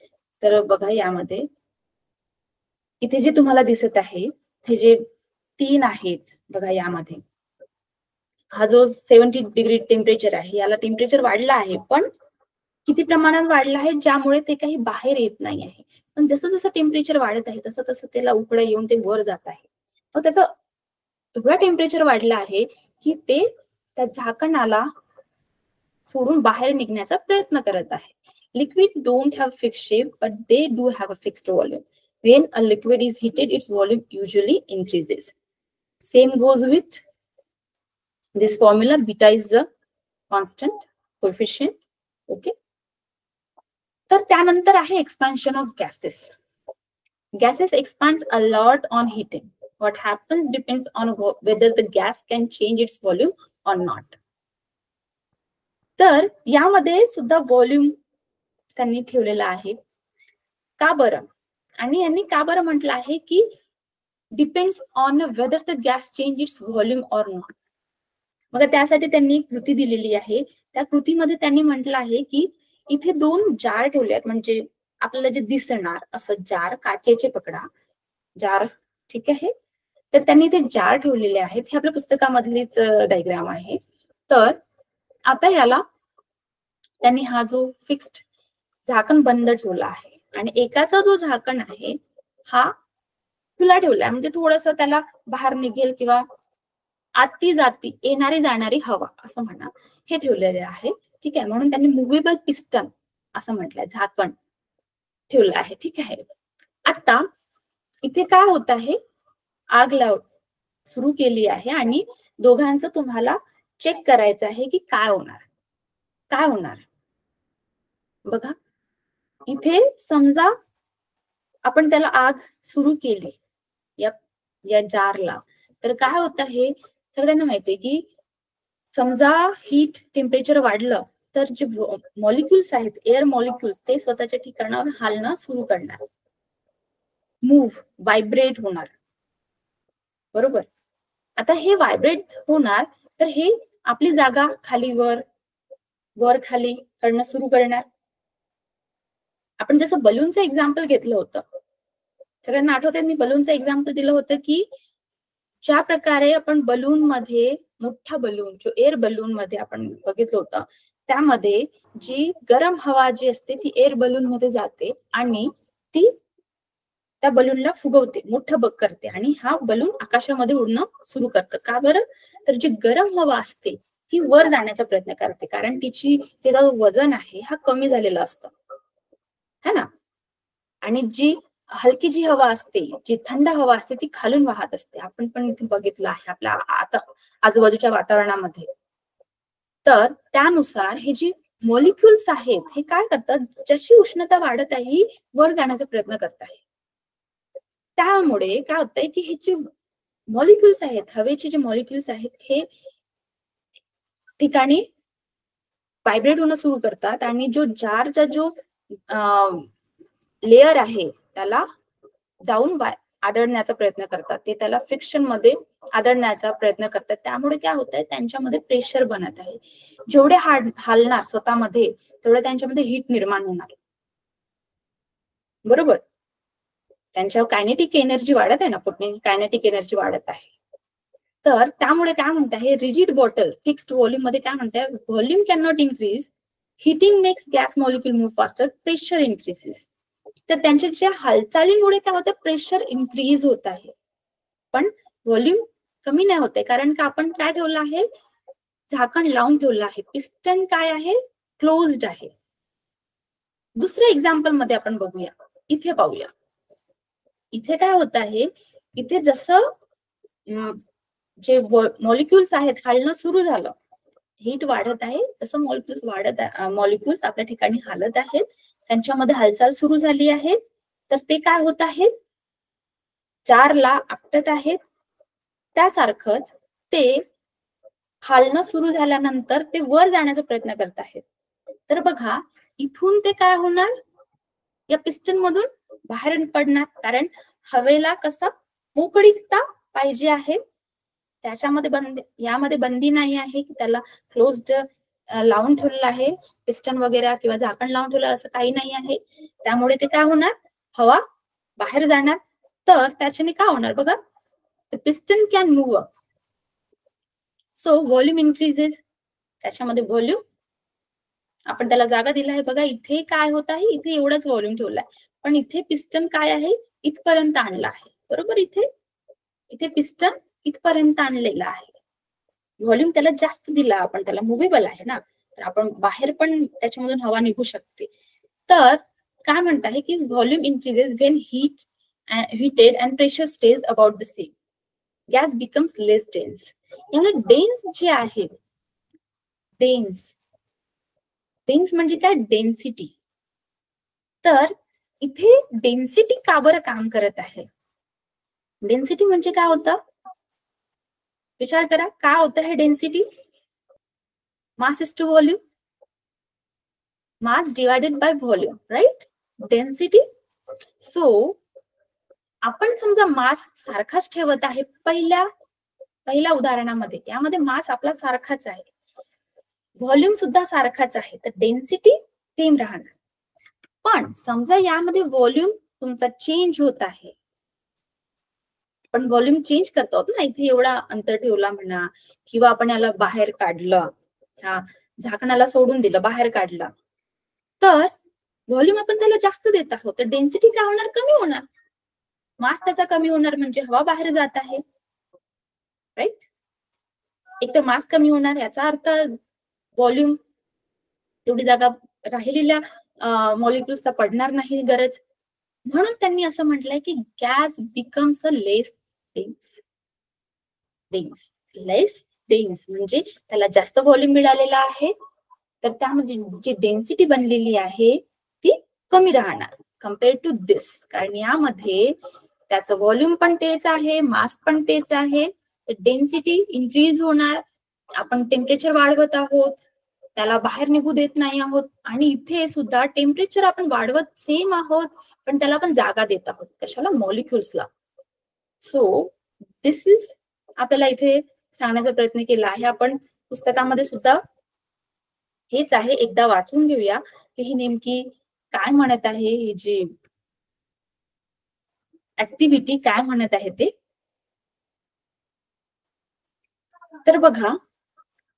तर बघा यामध्ये इथे जे तुम्हाला दिसत आहे हे जे 3 आहेत बघा, यामध्ये हा जो 70 डिग्री टेम्परेचर आहे, याला टेम्परेचर वाढला आहे, पण किती प्रमाणात वाढला आहे, ज्यामुळे ते काही बाहेर येत नाही आहे. पण जसं जसं टेम्परेचर वाढत आहे तसं तसं त्याला उकड्या येऊन ते वर जात आहे. मग त्याचं एवढा टेम्परेचर वाढला आहे की ते त्या झाकणाला सोडून बाहेर निघण्याचा प्रयत्न करत आहे. Liquid don't have fixed shape but they do have a fixed volume. When a liquid is heated, its volume usually increases. Same goes with this formula. Beta is the constant coefficient. Okay. तर त्यानंतर आहे expansion of gases. Gases expands a lot on heating. What happens depends on whether the gas can change its volume or not. तर यामध्ये सुद्धा volume त्यांनी ठेवलेला आहे. का बरं? आणि यांनी का बरं म्हटलं आहे की depends on whether the gas change it's volume or not. मग त्यासाठी त्यांनी कृती दिलेली आहे. त्या कृतीमध्ये त्यांनी म्हटलं आहे की इथे 2 जार ठेवले आहेत, म्हणजे आपल्याला जे दिसणार असं जार, काचेचे पकडा जार, ठीक आहे. तर त्यांनी ते जार ठेवलेले आहेत. हे आपल्या पुस्तकामधलीच डायग्राम आहे. तर आता याला त्यांनी हा जो फिक्स्ड झाकण बंद ठेवला आहे आणि एकाचा जो झाकण आहे हा खुला ठेवला, म्हणजे थोडस त्याला बाहेर निघेल किंवा आती जाती येणारी जाणारी हवा असं म्हणा, हे ठेवलेले आहे. ठीक आहे, म्हणून त्यांनी मुव्हेबल पिस्टन असं म्हटलंय, झाकण ठेवलं आहे. ठीक आहे. आता इथे काय होत आहे, आग सुरू केली आहे आणि दोघांचं तुम्हाला चेक करायचं आहे की काय होणार. बघा इथे समजा आपण त्याला आग सुरू केली या जारला, तर काय होत आहे सगळ्यांना माहितीये की समजा हीट टेम्परेचर वाढलं तर जे मॉलिक्युल्स आहेत, एअर मॉलिक्युल्स, ते स्वतःच्या ठिकाणावर हालणं सुरू करणार, मूव्ह, व्हायब्रेट होणार, बरोबर. आता हे व्हायब्रेट होणार तर हे आपली जागा खाली वर खाली करणं सुरू करणार. आपण जसं बलूनचं एक्झाम्पल घेतलं होतं, सगळ्यांना आठवतंय मी बलूनचं एक्झाम्पल दिलं होतं की ज्या प्रकारे आपण बलून मध्ये, मोठा बलून जो एअर बलून मध्ये आपण बघितलं होतं, त्यामध्ये जी गरम हवा जी असते ती एअर बलून मध्ये जाते आणि ती त्या बलूनला फुगवते, मोठं बग करते आणि हा बलून आकाशामध्ये उडणं सुरू करतं. का बरं? तर जी गरम हवा असते ती वर जाण्याचा प्रयत्न करते, कारण तिचा जो वजन आहे हा कमी झालेला असतं, है ना. आणि जी हलकी जी हवा असते, जी थंड हवा असते, ती खालून वाहत असते. आपण पण इथे बघितलं आहे आपल्या आता आजूबाजूच्या वातावरणामध्ये. तर त्यानुसार हे जी मॉलिक्युल्स आहेत हे काय करतात, जशी उष्णता वाढत आहे वर जाण्याचा प्रयत्न करत आहे. त्यामुळे काय होतंय की हे जे मॉलिक्युल्स आहेत, हवेचे जे मॉलिक्युल्स आहेत, हे ठिकाणी व्हायब्रेट होणं सुरू करतात आणि जो जारचा जो लेअर आहे त्याला जाऊन आदळण्याचा प्रयत्न करतात, ते त्याला फ्रिक्शन मध्ये आदळण्याचा प्रयत्न करतात. त्यामुळे काय होत आहे, त्यांच्यामध्ये प्रेशर बनत आहे. जेवढे हालणार स्वतःमध्ये तेवढे त्यांच्यामध्ये हीट निर्माण होणार. बरोबर. त्यांच्यावर कायनेटिक एनर्जी वाढत आहे ना, कायनेटिक एनर्जी वाढत आहे. तर त्यामुळे काय म्हणत आहे, रिजिड बॉटल फिक्स्ड व्हॉल्यूम मध्ये काय म्हणताय, volume can not increase, heating makes gas molecule move faster, pressure increases. तर त्यांच्या हालचालीमुळे काय होतं, प्रेशर इन्क्रीज होत आहे, पण व्हॉल्यूम कमी नाही होते, कारण का आपण काय ठेवलं आहे, झाकण लावून ठेवलं आहे. पिस्टन काय आहे, क्लोज्ड आहे. दुसऱ्या एक्झाम्पल मध्ये आपण बघूया, इथे पाहूया. इथे काय होत आहे, इथे जसं जे मॉलिक्युल्स आहेत हालणं सुरू झालं, हीट वाढत आहे, तसं मॉलिक्युल्स आपल्या ठिकाणी हालत आहेत, त्यांच्यामध्ये हालचाल सुरू झाली आहे. तर ते काय होत आहे, 4 ला आपटत आहेत. त्यासारखंच ते हालणं सुरू झाल्यानंतर ते वर जाण्याचा प्रयत्न करत आहेत. तर बघा, इथून ते काय होणार, या पिस्टन मधून बाहेर पडणार, कारण हवेला कसा मोकळीकता पाहिजे आहे, त्याच्यामध्ये यामध्ये बंदी नाही आहे की त्याला क्लोज्ड लावून ठेवलेलं आहे, पिस्टन वगैरे किंवा झाकण लावून ठेवलं असं काही नाही आहे. त्यामुळे ते काय होणार, हवा बाहेर जाणार. तर त्याच्याने काय होणार बघा, piston can move up, so volume increases. त्याच्यामध्ये व्हॉल्यूम आपण त्याला जागा दिला आहे. बघा इथे काय होत आहे, इथे एवढंच व्हॉल्यूम ठेवलाय, पण इथे पिस्टन काय आहे, इथपर्यंत आणला आहे. बरोबर, इथे पिस्टन इथपर्यंत आणलेला आहे, व्हॉल्यूम त्याला जास्त दिला आपण, त्याला मुव्हेबल आहे ना, तर आपण बाहेर पण त्याच्यामधून हवा निघू शकते. तर काय म्हणत आहे की volume increases when heated and pressure stays about the same, gas becomes less dense. यामुळे डेन्स जे आहे, डेन्स म्हणजे काय, डेन्सिटी. तर इथे डेन्सिटी का बरं काम करत आहे, डेन्सिटी म्हणजे काय होतं, विचार करा, काय होतं हे density, mass is to volume, mass divided by volume, right, density. So आपण समजा मास सारखाच ठेवत आहे, पहिल्या उदाहरणामध्ये यामध्ये मास आपला सारखाच आहे, व्हॉल्यूम सुद्धा सारखाच आहे, तर डेन्सिटी सेम राहणार. पण समजा यामध्ये व्हॉल्यूम तुमचा चेंज होत आहे, पण व्हॉल्यूम चेंज करतो ना, इथे एवढा अंतर ठेवला म्हणा, किंवा आपण याला बाहेर काढलं, ह्या झाकणाला सोडून दिलं, बाहेर काढलं, तर व्हॉल्यूम आपण त्याला जास्त देत आहोत, तर डेन्सिटी काय होणार, कमी होणार, मास त्याचा कमी होणार, म्हणजे हवा बाहेर जात आहे, राईट. एक तर मास कमी होणार, याचा अर्थ व्हॉल्यूम, तेवढी जागा राहिलेल्या मॉलिक्युल्सचा पडणार नाही गरज. म्हणून त्यांनी असं म्हटलंय की gas becomes a less dense म्हणजे त्याला जास्त व्हॉल्यूम मिळालेला आहे, तर त्यामध्ये जी डेन्सिटी बनलेली आहे ती कमी राहणार कम्पेअर टू दिस, कारण यामध्ये त्याचं व्हॉल्यूम पण तेच आहे, मास पण तेच आहे, तर डेन्सिटी इन्क्रीज होणार. आपण टेम्परेचर वाढवत आहोत, त्याला बाहेर निघू देत नाही आहोत, आणि इथे सुद्धा टेम्परेचर आपण वाढवत सेम आहोत, पण त्याला आपण जागा देत आहोत, कशाला, मॉलिक्युल्सला. सो दिस इज आपल्याला इथे सांगण्याचा प्रयत्न केला आहे. आपण पुस्तकामध्ये सुद्धा हेच आहे, एकदा वाचून घेऊया की ही नेमकी काय म्हणत आहे, ही जी ऍक्टिव्हिटी काय म्हणत आहे ते. तर बघा,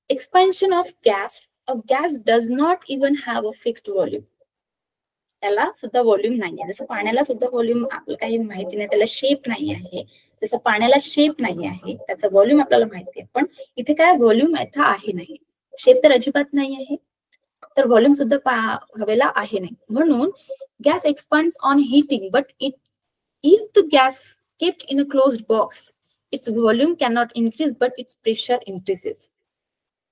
expansion of gas, a gas does not even have a fixed volume, त्याला सुद्धा व्हॉल्यूम नाहीये, जसं पाण्याला सुद्धा व्हॉल्यूम आपल्याला काही माहिती नाही, त्याला शेप नाही आहे, जसं पाण्याला शेप नाही आहे, त्याचा व्हॉल्यूम आपल्याला माहिती आहे, पण इथे काय व्हॉल्यूम इथं आहे नाही, शेप तर अजिबात नाही आहे, तर व्हॉल्यूम सुद्धा हवेला आहे नाही. म्हणून gas expands on heating, but if the gas kept in a closed box, its volume cannot increase but its pressure increases.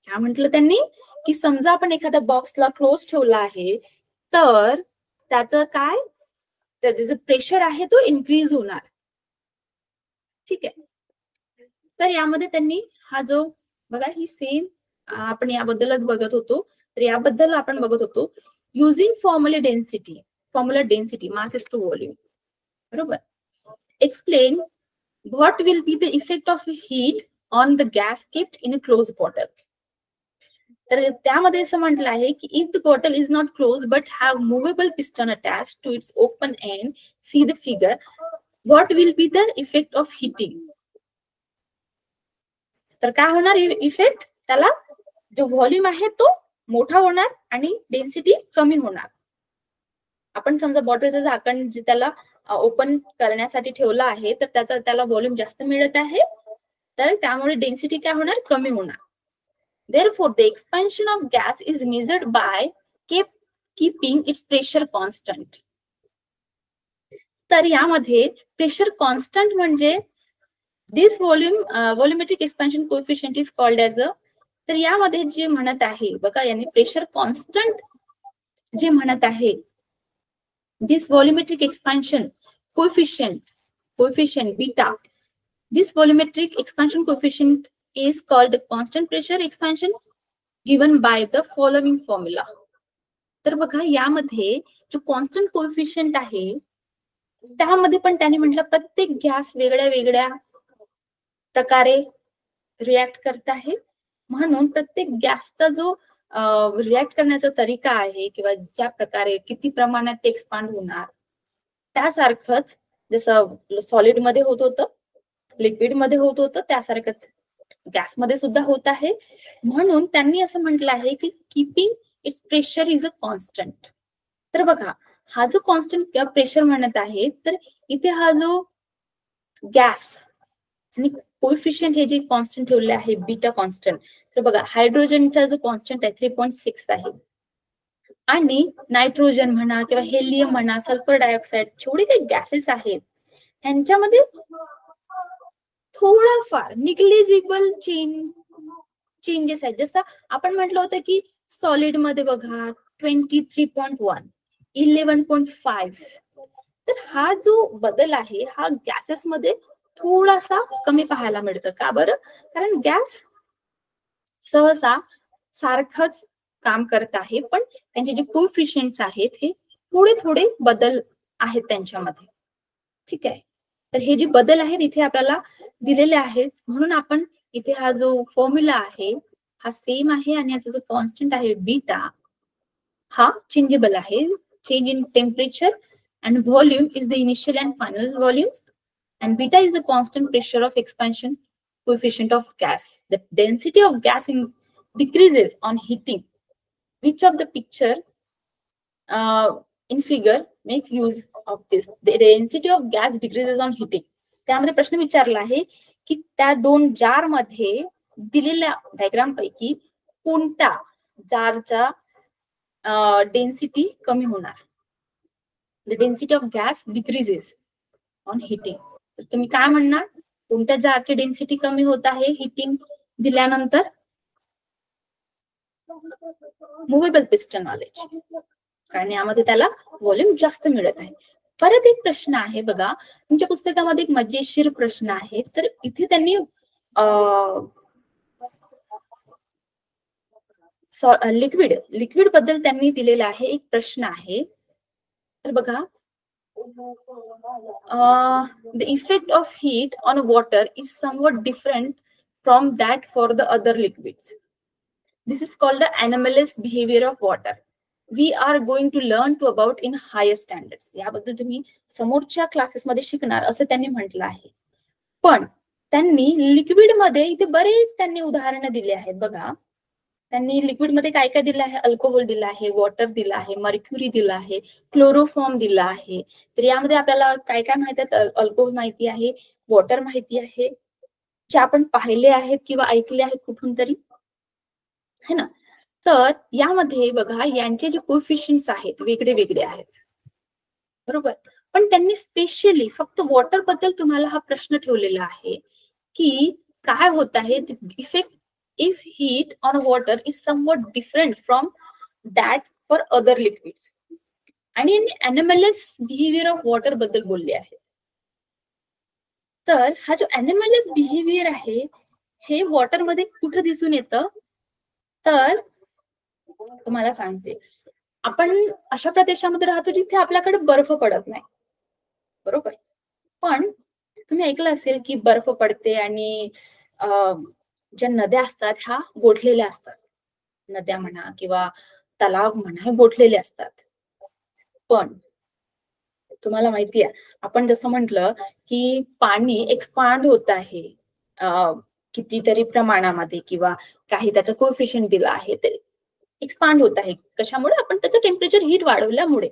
काय म्हटलं त्यांनी, की समजा आपण एखाद्या बॉक्सला क्लोज ठेवला आहे, तर त्याचं काय, त्याचं जे प्रेशर आहे तो इन्क्रीज होणार, ठीक आहे. तर यामध्ये त्यांनी हा जो बघा, ही सेम आपण याबद्दलच बघत होतो, तर याबद्दल आपण बघत होतो, using formula density mass is to volume, बरोबर. Explain what will be the effect of heat on the gas kept in a closed bottle. तर त्यामध्ये असं म्हटलं आहे की if the bottle is not close but have movable piston attach to its open end, see the figure, what will be the effect of heating. तर काय होणार effect, त्याला जो व्हॉल्यूम आहे तो मोठा होणार आणि डेन्सिटी कमी होणार. आपण समजा बॉटलचं झाकण जे त्याला ओपन करण्यासाठी ठेवलं आहे तर त्याला व्हॉल्यूम जास्त मिळत आहे, तर त्यामुळे डेन्सिटी काय होणार, कमी होणार. Therefore, the expansion of gas is measured by keeping its pressure constant. तर यामध्ये प्रेशर कॉन्स्टंट म्हणजे this volumetric expansion coefficient is called as a. तर यामध्ये जे म्हणत आहे बघा, याने प्रेशर कॉन्स्टंट जे म्हणत आहे, this volumetric expansion coefficient beta, this volumetric expansion coefficient is called the constant pressure expansion given by the following formula. तर बघा यामध्ये जो कॉन्स्टंट कोएफिशिएंट आहे त्यामध्ये पण त्याने म्हटलं प्रत्येक गॅस वेगळ्या वेगळ्या प्रकारे रिॲक्ट करत आहे, म्हणून प्रत्येक गॅसचा जो रिॲक्ट करण्याचा तरीका आहे किंवा ज्या प्रकारे किती प्रमाणात ते एक्सपांड होणार, त्यासारखंच जसं सॉलिड मध्ये होत होतं, लिक्विड मध्ये होत होतं, त्यासारखंच गॅस मध्ये सुद्धा होत आहे. म्हणून त्यांनी असं म्हटलं आहे की keeping it's pressure is a constant. तर बघा हा जो कॉन्स्टंट प्रेशर म्हणत आहे, तर इथे हा जो गॅस आणि कोएफिशिएंट हे जे कॉन्स्टंट ठेवले आहे बीटा कॉन्स्टंट, तर बघा हायड्रोजनचा जो कॉन्स्टंट आहे 3.6 आहे आणि नायट्रोजन म्हणा किंवा हेलियम म्हणा, सल्फर डायऑक्साईड, जेवढे काही गॅसेस आहेत त्यांच्यामध्ये थोडाफार निग्लिजिबल चेंजेस आहेत. जसं आपण म्हटलं होतं की सॉलिड मध्ये बघा 23.1, 11.5, तर हा जो बदल आहे हा गॅसेस मध्ये थोडासा कमी पाहायला मिळतं. का बरं? कारण गॅस सहसा सारखंच काम करत आहे, पण त्यांचे जे कोएफिशिएंट्स आहेत हे थोडे थोडे बदल आहेत त्यांच्यामध्ये. ठीक आहे, तर हे जे बदल आहेत इथे आपल्याला दिलेले आहेत, म्हणून आपण इथे हा जो फॉर्म्युला आहे हा सेम आहे आणि याचा जो कॉन्स्टंट आहे बीटा हा चेंजेबल आहे. Change in temperature and volume is the initial and final volumes, and beta is the constant pressure of expansion coefficient of gas. The density of gas decreases on heating. Which of the picture in figure makes use of this? The density of gas decreases on heating. त्यामध्ये प्रश्न विचारला आहे की त्या दोन जार मध्ये दिलेल्या diagram पैकी कोणत्या जारचा डेन्सिटी कमी होणार? The density of gas decreases on heating. तर तुम्ही काय म्हणणार, कोणत्या जारची डेन्सिटी कमी होत आहे हिटिंग दिल्यानंतर? मुव्हेबल पिस्टन वालेची, कारण यामध्ये त्याला व्हॉल्यूम जास्त मिळत आहे. परत एक प्रश्न आहे बघा, तुमच्या पुस्तकामध्ये एक मजेशीर प्रश्न आहे. तर इथे त्यांनी लिक्विड बद्दल त्यांनी दिलेला आहे एक प्रश्न आहे. तर बघा, the effect of heat on water is somewhat different from that for the other liquids. This is called the anomalous behavior of water. We are going to learn to about in higher standards. याबद्दल तुम्ही समोरच्या classes मध्ये शिकणार असं त्यांनी म्हटलं आहे. पण त्यांनी लिक्विड मध्ये इथे बरेच त्यांनी उदाहरणं दिली आहेत. बघा, त्यांनी लिक्विड मध्ये काय काय दिलं आहे, अल्कोहोल दिला आहे, वॉटर दिला आहे, मर्क्युरी दिला आहे, क्लोरोफॉर्म दिला आहे. तर यामध्ये आपल्याला काय काय माहिती आहे? अल्कोहोल माहिती आहे, वॉटर माहिती आहे, जे आपण पाहिले आहेत किंवा ऐकले आहेत कुठून तरी, है ना. तर यामध्ये बघा यांचे जे कोएफिशिएंट्स आहेत वेगळे वेगळे आहेत, बरोबर. पण त्यांनी स्पेशली फक्त वॉटर बद्दल तुम्हाला हा प्रश्न ठेवलेला आहे की काय होत आहे, effect if heat on water is somewhat different from that for other liquids. आणि anomalous behavior of water बद्दल बोलले आहे. तर हा जो anomalous behavior आहे हे वॉटर मध्ये कुठे दिसून येतं? तर तुम्हाला सांगते, आपण अशा प्रदेशामध्ये राहतो जिथे आपल्याकडे बर्फ पडत नाही, बरोबर. पण तुम्ही ऐकलं असेल की बर्फ पडते आणि ज्या नद्या असतात ह्या गोठलेल्या असतात. नद्या म्हणा किंवा तलाव म्हणा हे गोठलेले असतात. पण तुम्हाला माहितीये आपण जसं म्हटलं की पाणी एक्सपांड होत आहे कितीतरी प्रमाणामध्ये किंवा काही त्याचं कोएफिशियंट दिलं आहे ते एक्सपांड होत आहे. कशामुळे? आपण त्याचं टेम्परेचर हीट वाढवल्यामुळे.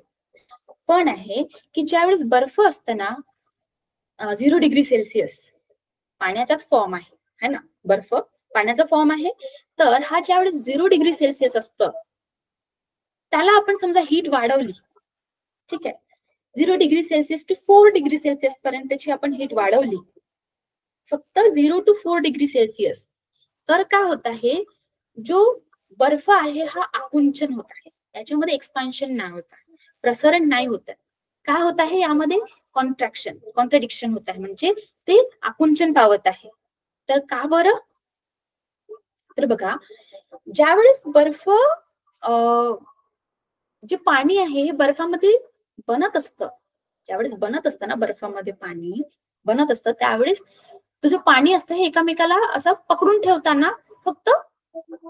पण आहे की ज्यावेळेस बर्फ असतं ना 0 डिग्री सेल्सिअस पाण्याचाच फॉर्म आहे है ना, बर्फ पाण्याचा फॉर्म आहे. तर हा ज्यावेळेस 0 डिग्री सेल्सिअस असतं त्याला आपण समजा हीट वाढवली, ठीक आहे, 0 degree Celsius to 4 degree Celsius पर्यंतची आपण हीट वाढवली, फक्त 0 टू 4 डिग्री सेल्सिअस, तर काय होत आहे, जो बर्फ आहे हा आकुंचन होत आहे, याच्यामध्ये एक्सपान्शन नाही होत आहे, प्रसरण नाही होत आहे. काय होत आहे यामध्ये? कॉन्ट्रडिक्शन होत आहे, म्हणजे ते आकुंचन पावत आहे. तर का बरं? तर बघा, ज्यावेळेस बर्फ जे पाणी आहे हे बर्फामध्ये बनत असतं, ज्यावेळेस बनत असतं ना बर्फामध्ये पाणी बनत असतं, त्यावेळेस तुझं पाणी असतं हे एकामेकाला असं पकडून ठेवताना फक्त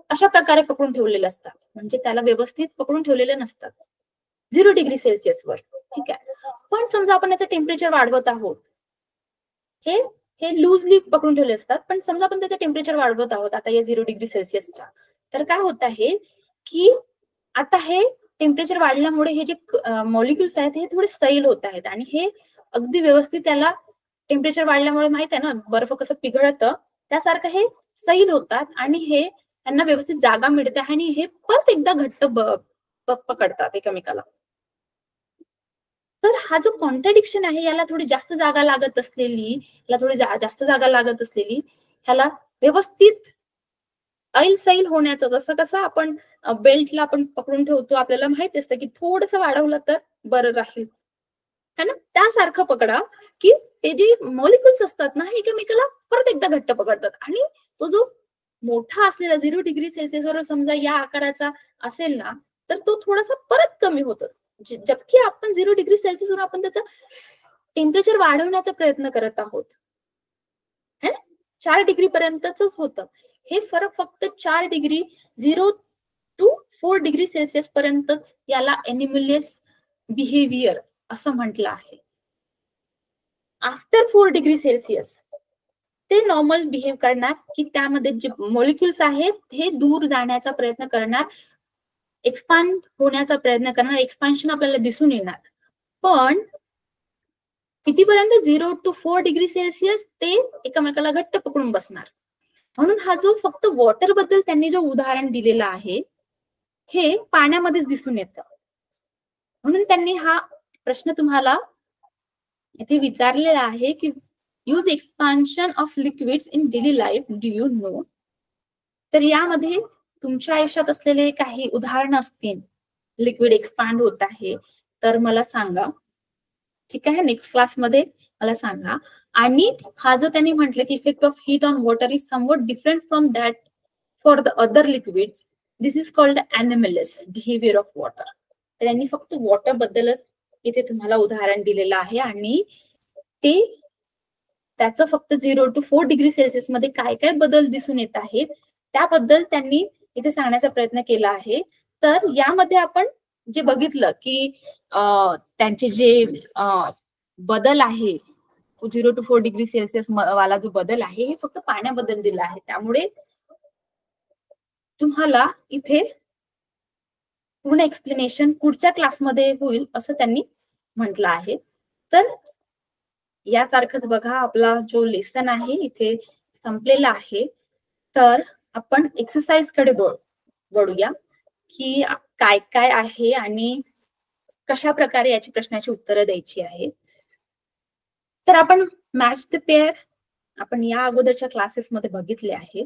अशा प्रकारे पकडून ठेवलेले असतात, म्हणजे त्याला व्यवस्थित पकडून ठेवलेले नसतात 0 डिग्री सेल्सिअस वर, ठीक आहे. पण समजा आपण याचं टेम्परेचर वाढवत आहोत, हे हे लूजली पकडून ठेवले असतात, पण समजा आपण त्याचं टेम्परेचर वाढवत आहोत आता या 0 डिग्री सेल्सिअसचा, तर काय होत आहे की आता हे टेम्परेचर वाढल्यामुळे हे जे मॉलिक्युल्स आहेत हे थोडे सैल होत आहेत आणि हे अगदी व्यवस्थित त्याला टेम्परेचर वाढल्यामुळे माहित आहे ना बर्फ कसं पिघळतं त्यासारखं हे सैल होतात आणि हे त्यांना व्यवस्थित जागा मिळते आणि हे परत एकदा घट्ट पकडतात एकमेकाला. तर हा जो कॉन्ट्रडिक्शन आहे याला थोडी जास्त जागा लागत असलेली, याला थोडी जास्त जागा लागत असलेली, ह्याला व्यवस्थित ऐल-सैल होण्याचं, जसं कसं आपण बेल्टला आपण पकडून ठेवतो, आपल्याला माहिती असतं की थोडंसं वाढवलं तर बरं राहील, है ना, त्यासारखं पकडा की ते जे मॉलिक्युल्स असतात ना हे एकमेकाला परत एकदा घट्ट पकडतात आणि तो जो मोठा असलेला 0 डिग्री सेल्सिअस वर समजा या आकाराचा असेल ना तर तो थोडासा परत कमी होतो, जबकि आपण 0 डिग्री सेल्सिअस वर आपण त्याचं टेम्परेचर वाढवण्याचा प्रयत्न करत आहोत, है ना, 4 डिग्री पर्यंतच होतं हे फरक, फक्त 4 डिग्री 0 टू 4 डिग्री सेल्सिअस पर्यंतच याला एनिमलियस बिहेवियर असं म्हटलं आहे. आफ्टर 4 डिग्री सेल्सिअस ते नॉर्मल बिहेव करणार की त्यामध्ये जे मॉलिक्युल्स आहेत हे दूर जाण्याचा प्रयत्न करणार, एक्सपांड होण्याचा प्रयत्न करणार, एक्सपान्शन आपल्याला दिसून येणार. पण कितीपर्यंत? 0 टू 4 डिग्री सेल्सिअस ते एकमेकाला घट्ट पकडून बसणार. म्हणून हा जो फक्त वॉटर बद्दल त्यांनी जो उदाहरण दिलेलं आहे हे पाण्यामध्येच दिसून येतं. म्हणून त्यांनी हा प्रश्न तुम्हाला इथे विचारलेला आहे की use expansion of liquids in daily life, do you know? तर यामध्ये तुमच्या आयुष्यात असलेले काही उदाहरण असतील, लिक्विड एक्सपांड होत आहे तर मला सांगा, ठीक आहे, नेक्स्ट क्लासमध्ये मला सांगा. आणि हा जो त्यांनी म्हटलं की effect of heat on water is somewhat different from that for the other liquids, this is called animals behaviour of water. तर त्यांनी फक्त वॉटर बद्दलच इथे तुम्हाला उदाहरण दिलेलं आहे आणि ते त्याचं फक्त 0 टू 4 डिग्री सेल्सिअस मध्ये काय काय बदल दिसून येत आहेत त्याबद्दल त्यांनी इथे सांगण्याचा प्रयत्न केला आहे. तर यामध्ये आपण जे बघितलं की त्यांचे जे बदल आहे 0 टू 4 डिग्री सेल्सिअस वाला जो बदल आहे हे फक्त पाण्याबद्दल दिला आहे, त्यामुळे तुम्हाला इथे पूर्ण एक्सप्लेनेशन पुढच्या क्लासमध्ये होईल असं त्यांनी म्हटलं आहे. तर यासारखंच बघा आपला जो लेसन आहे इथे संपलेला आहे. तर आपण एक्सरसाइज कडे वळूया की काय काय आहे आणि कशा प्रकारे याची प्रश्नाची उत्तरं द्यायची आहे. तर आपण मॅच द पेअर आपण या अगोदरच्या क्लासेसमध्ये बघितले आहे,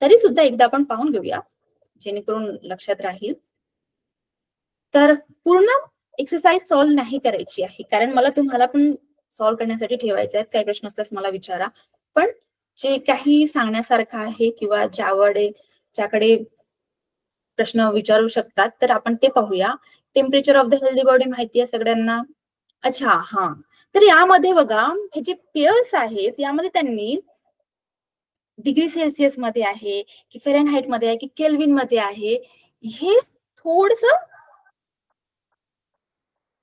तरी सुद्धा एकदा आपण पाहून घेऊया जेणेकरून लक्षात राहील. तर पूर्ण एक्सरसाइज सॉल्व्ह नाही करायची आहे, कारण मला तुम्हाला पण सॉल्व्ह करण्यासाठी ठेवायचे आहेत. काही प्रश्न असल्यास मला विचारा, पण जे काही सांगण्यासारखं आहे किंवा ज्याकडे प्रश्न विचारू शकतात तर आपण ते पाहूया. Temperature of the healthy body माहिती आहे सगळ्यांना? अच्छा, हा. तर यामध्ये बघा हे जे पेअर्स आहेत यामध्ये त्यांनी डिग्री सेल्सिअस मध्ये आहे की फेरनहाइट मध्ये आहे की केल्विन मध्ये आहे, हे थोडस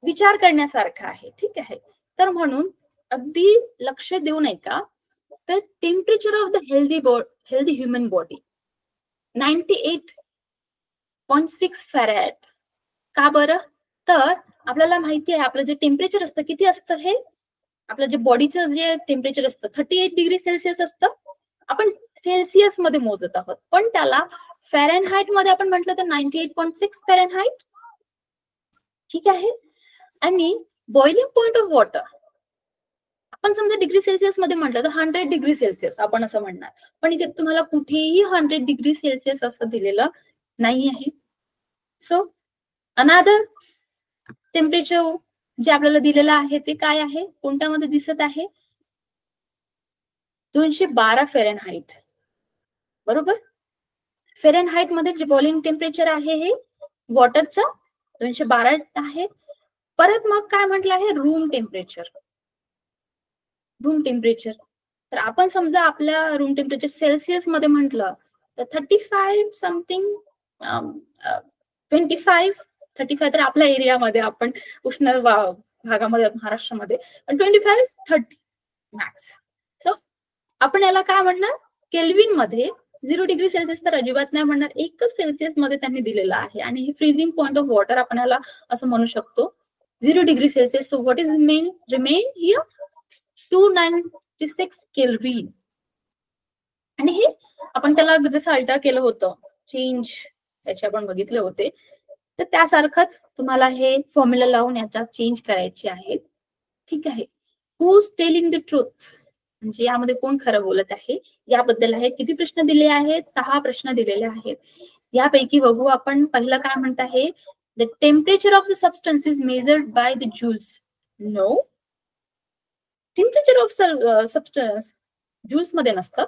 विचार करण्यासारखं आहे. ठीक आहे. तर म्हणून अगदी लक्ष देऊन ऐका. तर temperature of the healthy human body 98.6 Fahrenheit. का बरं? तर आपल्याला माहिती आहे आपलं जे टेम्परेचर असतं किती असतं, हे आपलं जे बॉडीचं जे टेम्परेचर असतं 38 डिग्री सेल्सिअस असतं. आपण सेल्सिअस मध्ये मोजत आहोत, पण त्याला फॅरेनहाइट मध्ये आपण म्हटलं तर 98.6 फॅरेनहाइट. ठीक आहे. आणि बॉइलिंग पॉइंट ऑफ वॉटर आपण समजा डिग्री सेल्सिअस मध्ये म्हटलं तर 100 डिग्री सेल्सिअस आपण असं म्हणणार, पण इथे तुम्हाला कुठेही 100 डिग्री सेल्सिअस असं दिलेलं नाही आहे. सो अनादर टेम्परेचर जे आपल्याला दिलेलं आहे ते काय आहे, कोणत्यामध्ये दिसत आहे? 212 फेरनहाइट. बरोबर. फेरनहाइट मध्ये जे बॉइलिंग टेम्परेचर आहे हे वॉटरचं 212 आहे. परत मग काय म्हटलं आहे? Room temperature. रूम टेम्परेचर तर आपण समजा आपल्या रूम टेम्परेचर सेल्सिअस मध्ये म्हटलं तर 35 समथिंग 25-35 तर आपल्या एरियामध्ये आपण उष्ण भागामध्ये महाराष्ट्रामध्ये 25-30 मॅक्स. सो आपण याला काय म्हणणार? केल्विन मध्ये 0 डिग्री सेल्सिअस तर अजिबात नाही म्हणणार, 1 सेल्सिअस मध्ये त्यांनी दिलेलं आहे. आणि हे फ्रीजिंग पॉइंट ऑफ वॉटर आपण याला असं म्हणू शकतो 0 degree Celsius. So what is remain here 296 kelvin. आणि हे आपण त्याला जसं अल्टर केलं होतं चेंज त्याचे आपण बघितले होते, तर त्यासारखंच तुम्हाला हे फॉर्म्युला लावून याचा चेंज करायचे आहे. ठीक आहे. हूज टेलिंग द ट्रूथ म्हणजे यामध्ये कोण खरं बोलत आहे याबद्दल आहे. किती प्रश्न दिले आहेत? 6 प्रश्न दिलेले आहेत. यापैकी बघू आपण. पहिलं काय म्हणत आहे? The temperature of the substance is measured by the joules. No, temperature of substance joules मध्ये नसतं.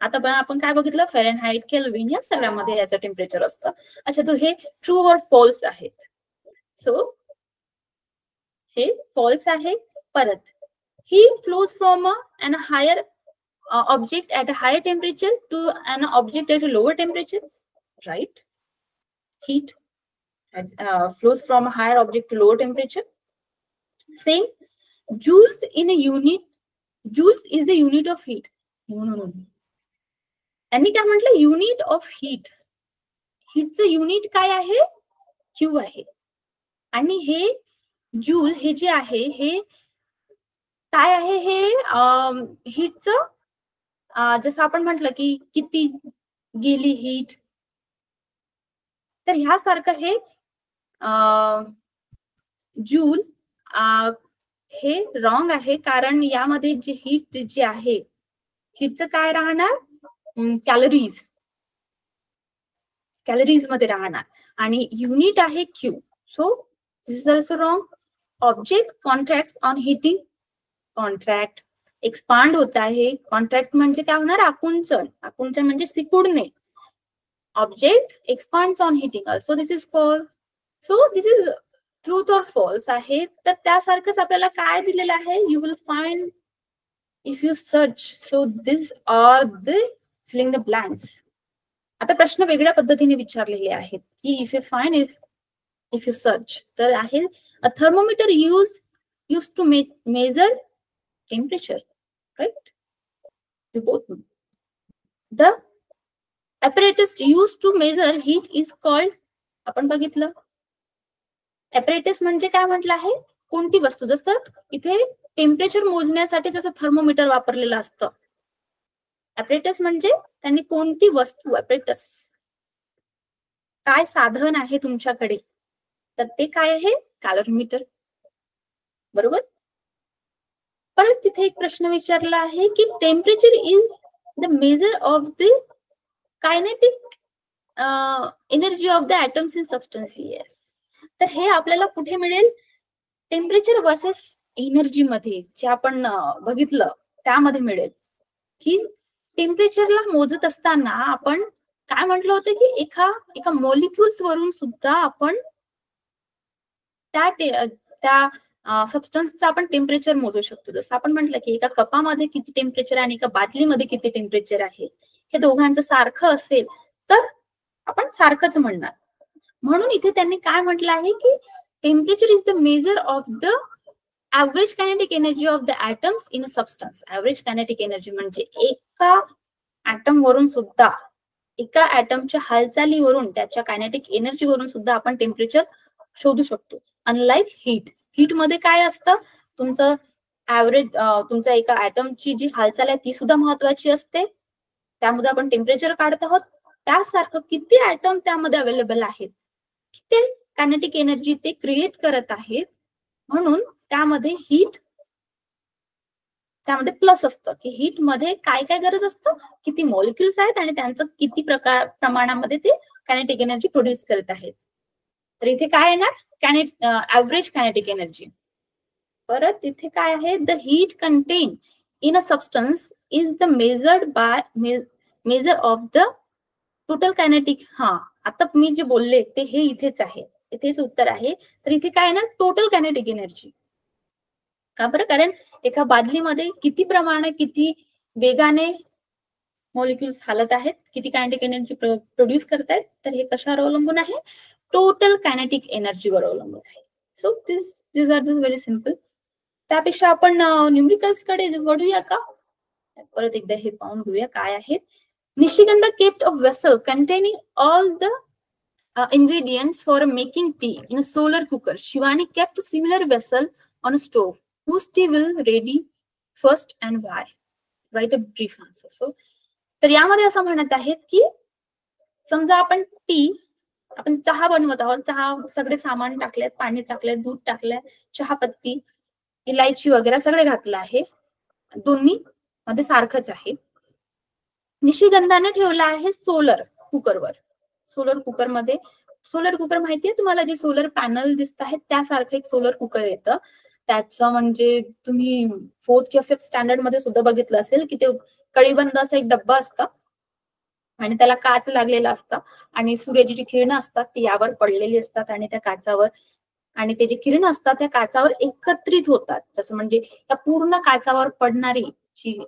आता आपण काय बघितलं? फेरनहाइट, केल्विन या सगळ्यामध्ये याचं टेम्परेचर असतं. अच्छा, तो हे ट्रू और फॉल्स आहेत. सो हे फॉल्स आहे. परत he flows from an higher object at a higher temperature to an object at a lower temperature, right? Heat flows from a higher object to lower temperature. Same, joules in a unit, joules is the unit of heat. No. आणि काय म्हटलं? Unit of heat. हीटचं unit काय आहे? Q आहे. आणि हे joule हे जे आहे हे काय आहे? हे हीटचं जसं आपण म्हटलं की किती गेली हीट, तर ह्यासारखं हे जूल हे रॉंग आहे. कारण यामध्ये जे हीट जे आहे हीटचं काय राहणार? कॅलरीज मध्ये राहणार. आणि युनिट आहे Q. So this is also wrong. Object contract on heating. Contract expand होत आहे. कॉन्ट्रॅक्ट म्हणजे काय होणार? आकुंचन. आकुंचन म्हणजे सिकुडणे. Object expands on heating also this is false. So this is truth or false आहे. तर त्यासारखंच आपल्याला काय दिलेलं आहे? You will find if you search. So this are the filling the blanks. आता प्रश्न वेगळ्या पद्धतीने विचारलेले आहेत की if you find if you search तर आहे a thermometer use to measure temperature, right? We both know. The apparatus used to measure heat is called, आपण बघितलं. apparatus म्हणजे काय म्हटलं आहे? कोणती वस्तू. जसं इथे टेम्परेचर मोजण्यासाठी जसं थर्मोमीटर वापरलेलं असतं. apparatus म्हणजे त्यांनी कोणती वस्तू, apparatus काय साधन आहे तुमच्याकडे, तर ते काय आहे? कॅलरीमीटर. बरोबर. परत तिथे एक प्रश्न विचारला आहे की temperature is the measure of the kinetic energy of the atoms in substance. Yes. तर हे आपल्याला कुठे मिळेल? टेम्परेचर वर्सेस एनर्जी मध्ये जे आपण बघितलं त्यामध्ये मिळेल. की टेम्परेचरला मोजत असताना आपण काय म्हटलं होतं की एका मॉलिक्युल्स वरून सुद्धा आपण त्या सबस्टन्सचं आपण टेम्परेचर मोजू शकतो. जसं आपण म्हटलं की एका कपामध्ये किती टेम्परेचर आणि एका बादलीमध्ये किती टेम्परेचर आहे, हे दोघांचं सारखं असेल तर आपण सारखंच म्हणणार. म्हणून इथे त्यांनी काय म्हटलं आहे की temperature is the measure of the average kinetic energy of the atoms in a substance. Average kinetic energy म्हणजे एका ऍटम वरून सुद्धा, एका ऍटमच्या हालचालीवरून, त्याच्या कायनेटिक एनर्जीवरून सुद्धा आपण टेम्परेचर शोधू शकतो. Unlike heat. हीट मध्ये काय असतं, तुमचं ऍव्हरेज, तुमच्या एका ऍटमची जी हालचाल आहे ती सुद्धा महत्वाची असते, त्यामध्ये आपण टेम्परेचर काढत आहोत. त्यासारखं किती ऍटम त्यामध्ये अवेलेबल आहेत, किती कायनेटिक एनर्जी ते क्रिएट करत आहेत, म्हणून त्यामध्ये हीट, त्यामध्ये प्लस असतं की हीट मध्ये काय काय गरज असतं, किती मॉलिक्युल्स आहेत आणि त्यांचं किती प्रमाणामध्ये ते कायनेटिक एनर्जी प्रोड्यूस करत आहेत. तर इथे काय येणार, ऍव्हरेज कायनेटिक एनर्जी. परत इथे काय आहे, the heat contain in a substance is the measure of the total kinetic. आता मी जे बोलले ते हे इथेच आहे, इथेच उत्तर आहे. तर इथे काय येणार, टोटल कायनेटिक एनर्जी. का बरं, कारण एका बादलीमध्ये किती प्रमाणे, किती वेगाने मॉलिक्युल्स हालत आहेत, किती कायनेटिक एनर्जी प्रोड्यूस करतायत, तर हे कशावर अवलंबून आहे, टोटल कायनेटिक एनर्जीवर अवलंबून आहे. So this are this very simple. त्यापेक्षा आपण न्यूमरिकल्स कडे वळूया का? परत एकदा हे पाहून घेऊया काय आहेत. निशिगंधा kept a vessel containing all the ingredients for making tea in a solar cooker. Shivani kept a similar vessel on a stove. Whose tea will ready first and why? Write a brief answer. So, तर यामध्ये असं म्हणत आहेत की समजा आपण चहा बनवत आहोत, चहा सगळे सामान टाकलेत, पाणी टाकलंय, दूध टाकलंय, चहापत्ती, इलायची वगैरे सगळे घातलं आहे, दोन्ही मध्ये सारखंच आहे. निशिगंधाने ठेवला आहे सोलर कुकरवर. सोलर कुकर मध्ये, सोलर कुकर माहितीये तुम्हाला, जे सोलर पॅनल दिसत आहेत त्यासारखं एक सोलर कुकर येतं. त्याचं म्हणजे तुम्ही 4th किंवा 5th स्टँडर्ड मध्ये सुद्धा बघितलं असेल की ते कळीबंद असं एक डब्बा असतं आणि त्याला काच लागलेला असतं आणि सूर्याची जी किरणं असतात ती यावर पडलेली असतात आणि त्या काचावर, आणि ते जे किरण असतात त्या काचावर एकत्रित होतात. जसं म्हणजे त्या पूर्ण काचावर पडणारी जी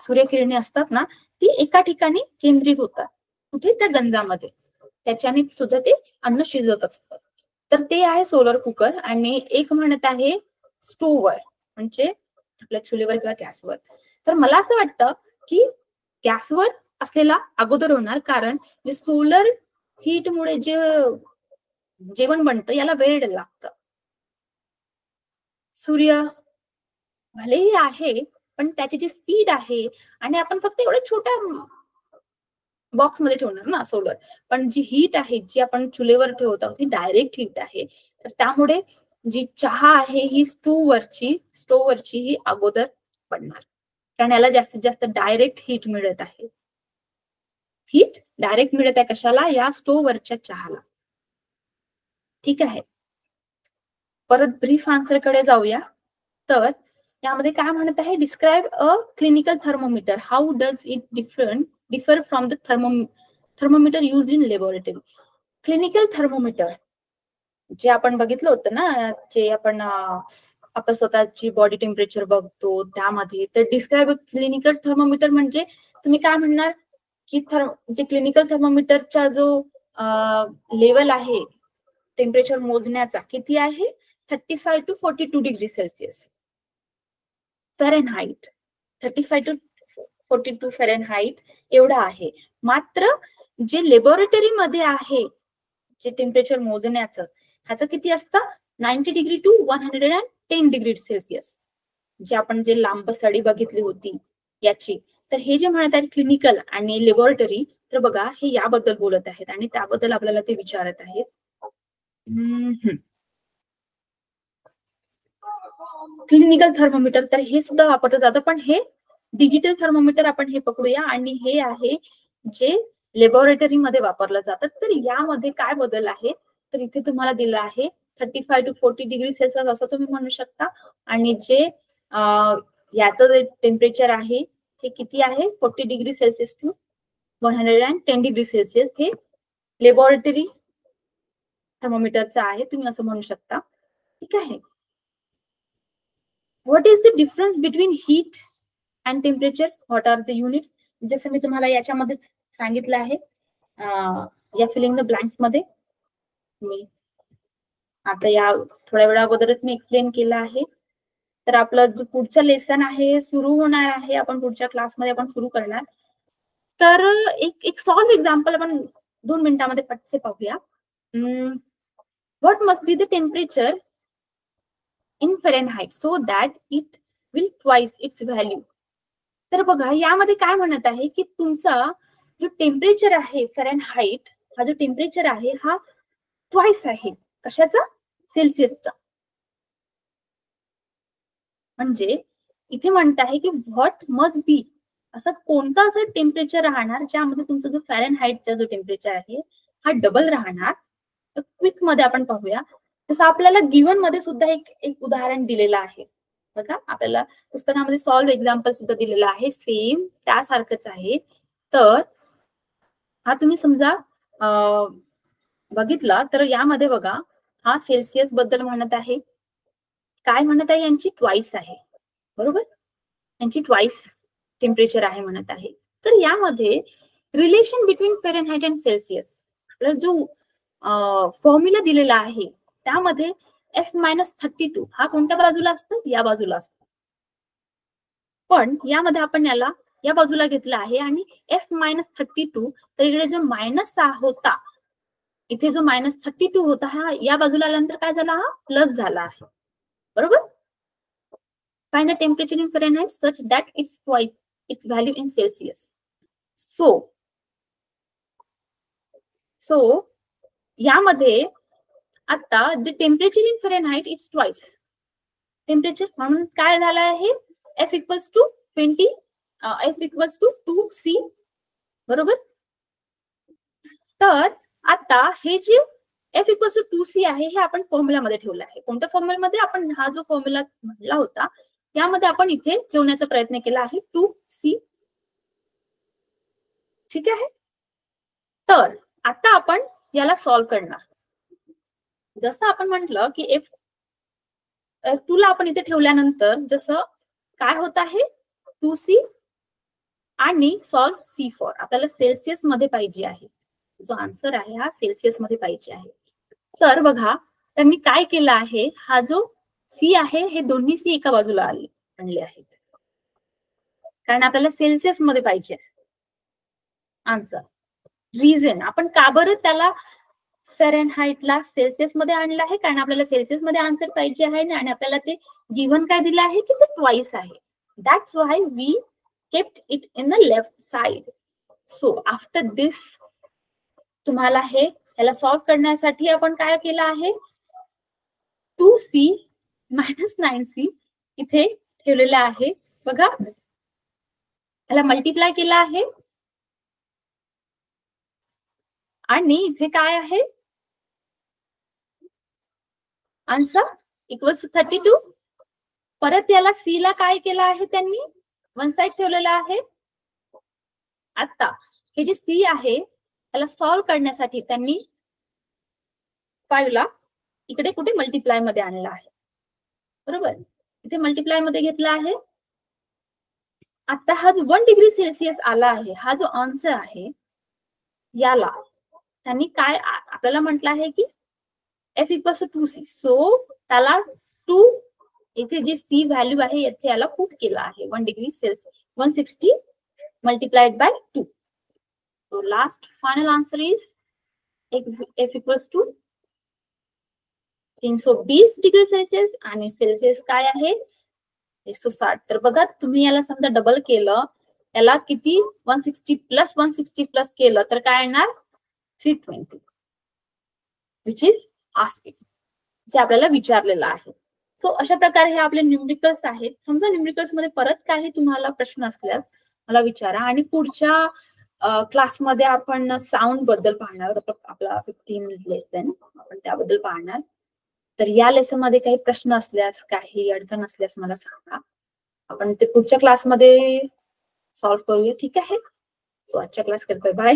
सूर्यकिरणे असतात ना, ती एका ठिकाणी केंद्रित होतात. कुठे, त्या गंजामध्ये. त्याच्याने सुद्धा ते अन्न शिजत असतं. तर ते आहे सोलर कुकर. आणि एक म्हणत आहे स्टोव्हवर, म्हणजे आपल्या चुलीवर किंवा गॅसवर. तर मला असं वाटतं की गॅसवर असलेला अगोदर होणार, कारण जे सोलर हीटमुळे जे जेवण बनतं याला वेळ लागतं. सूर्य भलेही आहे पण त्याची जी स्पीड आहे, आणि आपण फक्त एवढ्या छोट्या बॉक्स मध्ये ठेवणार ना सोलर, पण जी हीट आहे जी आपण चुलीवर ठेवत आहोत ती डायरेक्ट हीट आहे. तर त्यामुळे जी चहा आहे ही स्टोववरची ही अगोदर पडणार, कारण याला जास्तीत जास्त डायरेक्ट हीट मिळत आहे. हीट डायरेक्ट मिळत आहे कशाला, या स्टोववरच्या चहाला. ठीक आहे, परत ब्रीफ आन्सर कडे जाऊया. तर यामध्ये काय म्हणत आहे, describe a clinical thermometer. How does it differ from the thermometer used in laboratory. Clinical thermometer जे आपण बघितलं होतं ना, जे आपण स्वतःची बॉडी टेम्परेचर बघतो त्यामध्ये. तर डिस्क्राइब अ क्लिनिकल थर्मोमीटर म्हणजे तुम्ही काय म्हणणार की जे क्लिनिकल थर्मोमीटरचा जो लेवल आहे टेम्परेचर मोजण्याचा, किती आहे, 35 to 42 degree Celsius Fahrenheit. 35 to 42 Fahrenheit एवढा आहे. मात्र जे लॅबोरेटरी मध्ये आहे जे टेम्परेचर मोजण्याचं, ह्याचं किती असतं, 90 डिग्री टू 110 डिग्री सेल्सिअस. जे आपण जे लांब सडी बघितली होती याची. तर हे जे म्हणत आहेत क्लिनिकल आणि लॅबोरेटरी, तर बघा हे याबद्दल बोलत आहेत आणि त्याबद्दल आपल्याला ते विचारत आहेत. क्लिनिकल थर्मोमीटर, तर हे सुद्धा वापरलं जातं, पण हे डिजिटल थर्मोमीटर आपण हे पकडूया, आणि हे आहे जे लॅबोरेटरी मध्ये वापरलं जातं. तर यामध्ये काय बदल आहे, तर इथे तुम्हाला दिलं आहे 35 to 40 डिग्री सेल्सिअस असं तुम्ही म्हणू शकता. आणि जे याचं जे टेम्परेचर आहे हे किती आहे, 40 degree Celsius to 110 degree Celsius, हे लॅबोरेटरी थर्मोमीटरचं आहे, तुम्ही असं म्हणू शकता. ठीक आहे. What is the difference between heat and temperature, what are the units? जसं मी तुम्हाला याच्यामध्ये सांगितलं आहे, या फिलिंग द ब्लँक्स मध्ये मी आता या थोड्या वेळा अगोदरच मी एक्सप्लेन केलं आहे. तर आपलं जो पुढचं लेसन आहे सुरू होणार आहे, आपण पुढच्या क्लासमध्ये आपण सुरू करणार. तर एक सॉल्व एक्झाम्पल आपण 2 मिनिटांमध्ये पटसे पाहूया. What must be the temperature in Fahrenheit so that it will twice its value. तर बघा यामध्ये काय म्हणत आहे की तुमचा जो टेम्परेचर आहे फेरेनहाइट, हा जो टेम्परेचर आहे हा ट्वाइस आहे कशाचा? सेल्सिअसचा. म्हणजे इथे म्हणत आहे की व्हॉट मस्ट बी, असं कोणतं असं टेम्परेचर राहणार ज्यामध्ये तुमचा जो फॅरेनहाइटचा जो टेम्परेचर आहे हा डबल राहणार. तर क्विक मध्ये आपण पाहूया. तसं आपल्याला गिवन मध्ये सुद्धा एक उदाहरण दिलेलं आहे बघा, आपल्याला पुस्तकामध्ये सॉल्व एक्झाम्पल सुद्धा दिलेलं आहे, सेम त्यासारखंच आहे. तर हा तुम्ही समजा बघितला तर यामध्ये बघा हा सेल्सिअस बद्दल म्हणत आहे, काय म्हणत आहे, यांची ट्वाइस आहे बरोबर, यांची ट्वाइस टेम्परेचर आहे म्हणत आहे. तर यामध्ये relation between Fahrenheit and Celsius आपल्याला जो फॉर्म्युला दिलेला आहे त्यामध्ये F-32 हा कोणत्या बाजूला असतो? या बाजूला असतो. पण यामध्ये आपण याला या बाजूला घेतला आहे आणि F-32, तर इकडे जो मायनस होता, इथे जो -32 होता हा या बाजूला आल्यानंतर काय झाला? हा प्लस झाला आहे बरोबर. Find the temperature in Fahrenheit such that it's twice its value in Celsius. So यामध्ये आता the temperature in Fahrenheit it's twice temperature, म्हणून काय झालं आहे F equals to 20, F equals to 2C बरोबर. तर आता हे जे F equals to 2C आहे हे आपण फॉर्म्युलामध्ये ठेवलं आहे. कोणत्या फॉर्म्युलामध्ये? आपण हा जो फॉर्म्युला म्हटला होता यामध्ये आपण इथे ठेवण्याचा प्रयत्न केला आहे 2C. ठीक आहे. तर आता आपण याला सॉल्व करणार. जसं आपण म्हटलं की F2 ला आपण इथे ठेवल्यानंतर जसं काय होत आहे 2C आणि सॉल्व C4. आपल्याला सेल्सिअस मध्ये पाहिजे आहे, जो आन्सर आहे हा सेल्सिअस मध्ये पाहिजे आहे. तर बघा त्यांनी काय केलं आहे, हा जो C आहे हे दोन्ही C एका बाजूला आणले आहेत कारण आपल्याला सेल्सिअस मध्ये पाहिजे आन्सर. रिझन आपण का बरं त्याला फेरेनहाइटला सेल्सिअस मध्ये आणलं आहे, कारण आपल्याला सेल्सिअस मध्ये आन्सर पाहिजे आहे आणि आपल्याला ते गिव्हन काय दिलं आहे की ते ट्वाइस आहे. That's why we kept it in the left side. So after this तुम्हाला याला सॉल्व करण्यासाठी आपण काय केलं आहे 2C - 9C इथे ठेवलेला आहे बघा, त्याला मल्टिप्लाय केला आहे आणि इथे काय आहे आन्सर इक्वल्स 32. परत याला C ला काय केलं आहे त्यांनी वन साइड ठेवलेला आहे. आता हे जे C आहे त्याला सॉल्व करण्यासाठी त्यांनी 5 ला इकडे कुठे मल्टिप्लाय मध्ये आणला आहे बरोबर, इथे मल्टिप्लाय मध्ये घेतला आहे. आता हा जो 1 डिग्री सेल्सिअस आला आहे, हा जो आन्सर आहे याला त्यांनी काय आपल्याला म्हटलं आहे की F equals to 2C. So त्याला 2 इथे जी C व्हॅल्यू आहे येथे याला पुट केला आहे 1 degree Celsius 160 multiplied by 2. So last final answer is F equals to 320 degree Celsius आणि सेल्सिअस काय आहे 160. तर बघा तुम्ही याला समजा डबल केलं, याला किती 160 प्लस 160 प्लस केलं तर काय येणार 320, विच इज आस्किंग, जे आपल्याला विचारलेलं आहे. सो अशा प्रकारे हे आपले न्यूमरिकल्स आहेत. समजा न्यूमरिकल्स मध्ये परत काही तुम्हाला प्रश्न असल्यास मला विचारा आणि पुढच्या क्लासमध्ये आपण साऊंड बद्दल पाहणार, आपला 15 लेसन आपण त्याबद्दल पाहणार. तर या लेसन मध्ये काही प्रश्न असल्यास काही अडचण असल्यास मला सांगा, आपण ते पुढच्या क्लासमध्ये सॉल्व्ह करूया. ठीक आहे. सो आजच्या क्लास करतोय, बाय.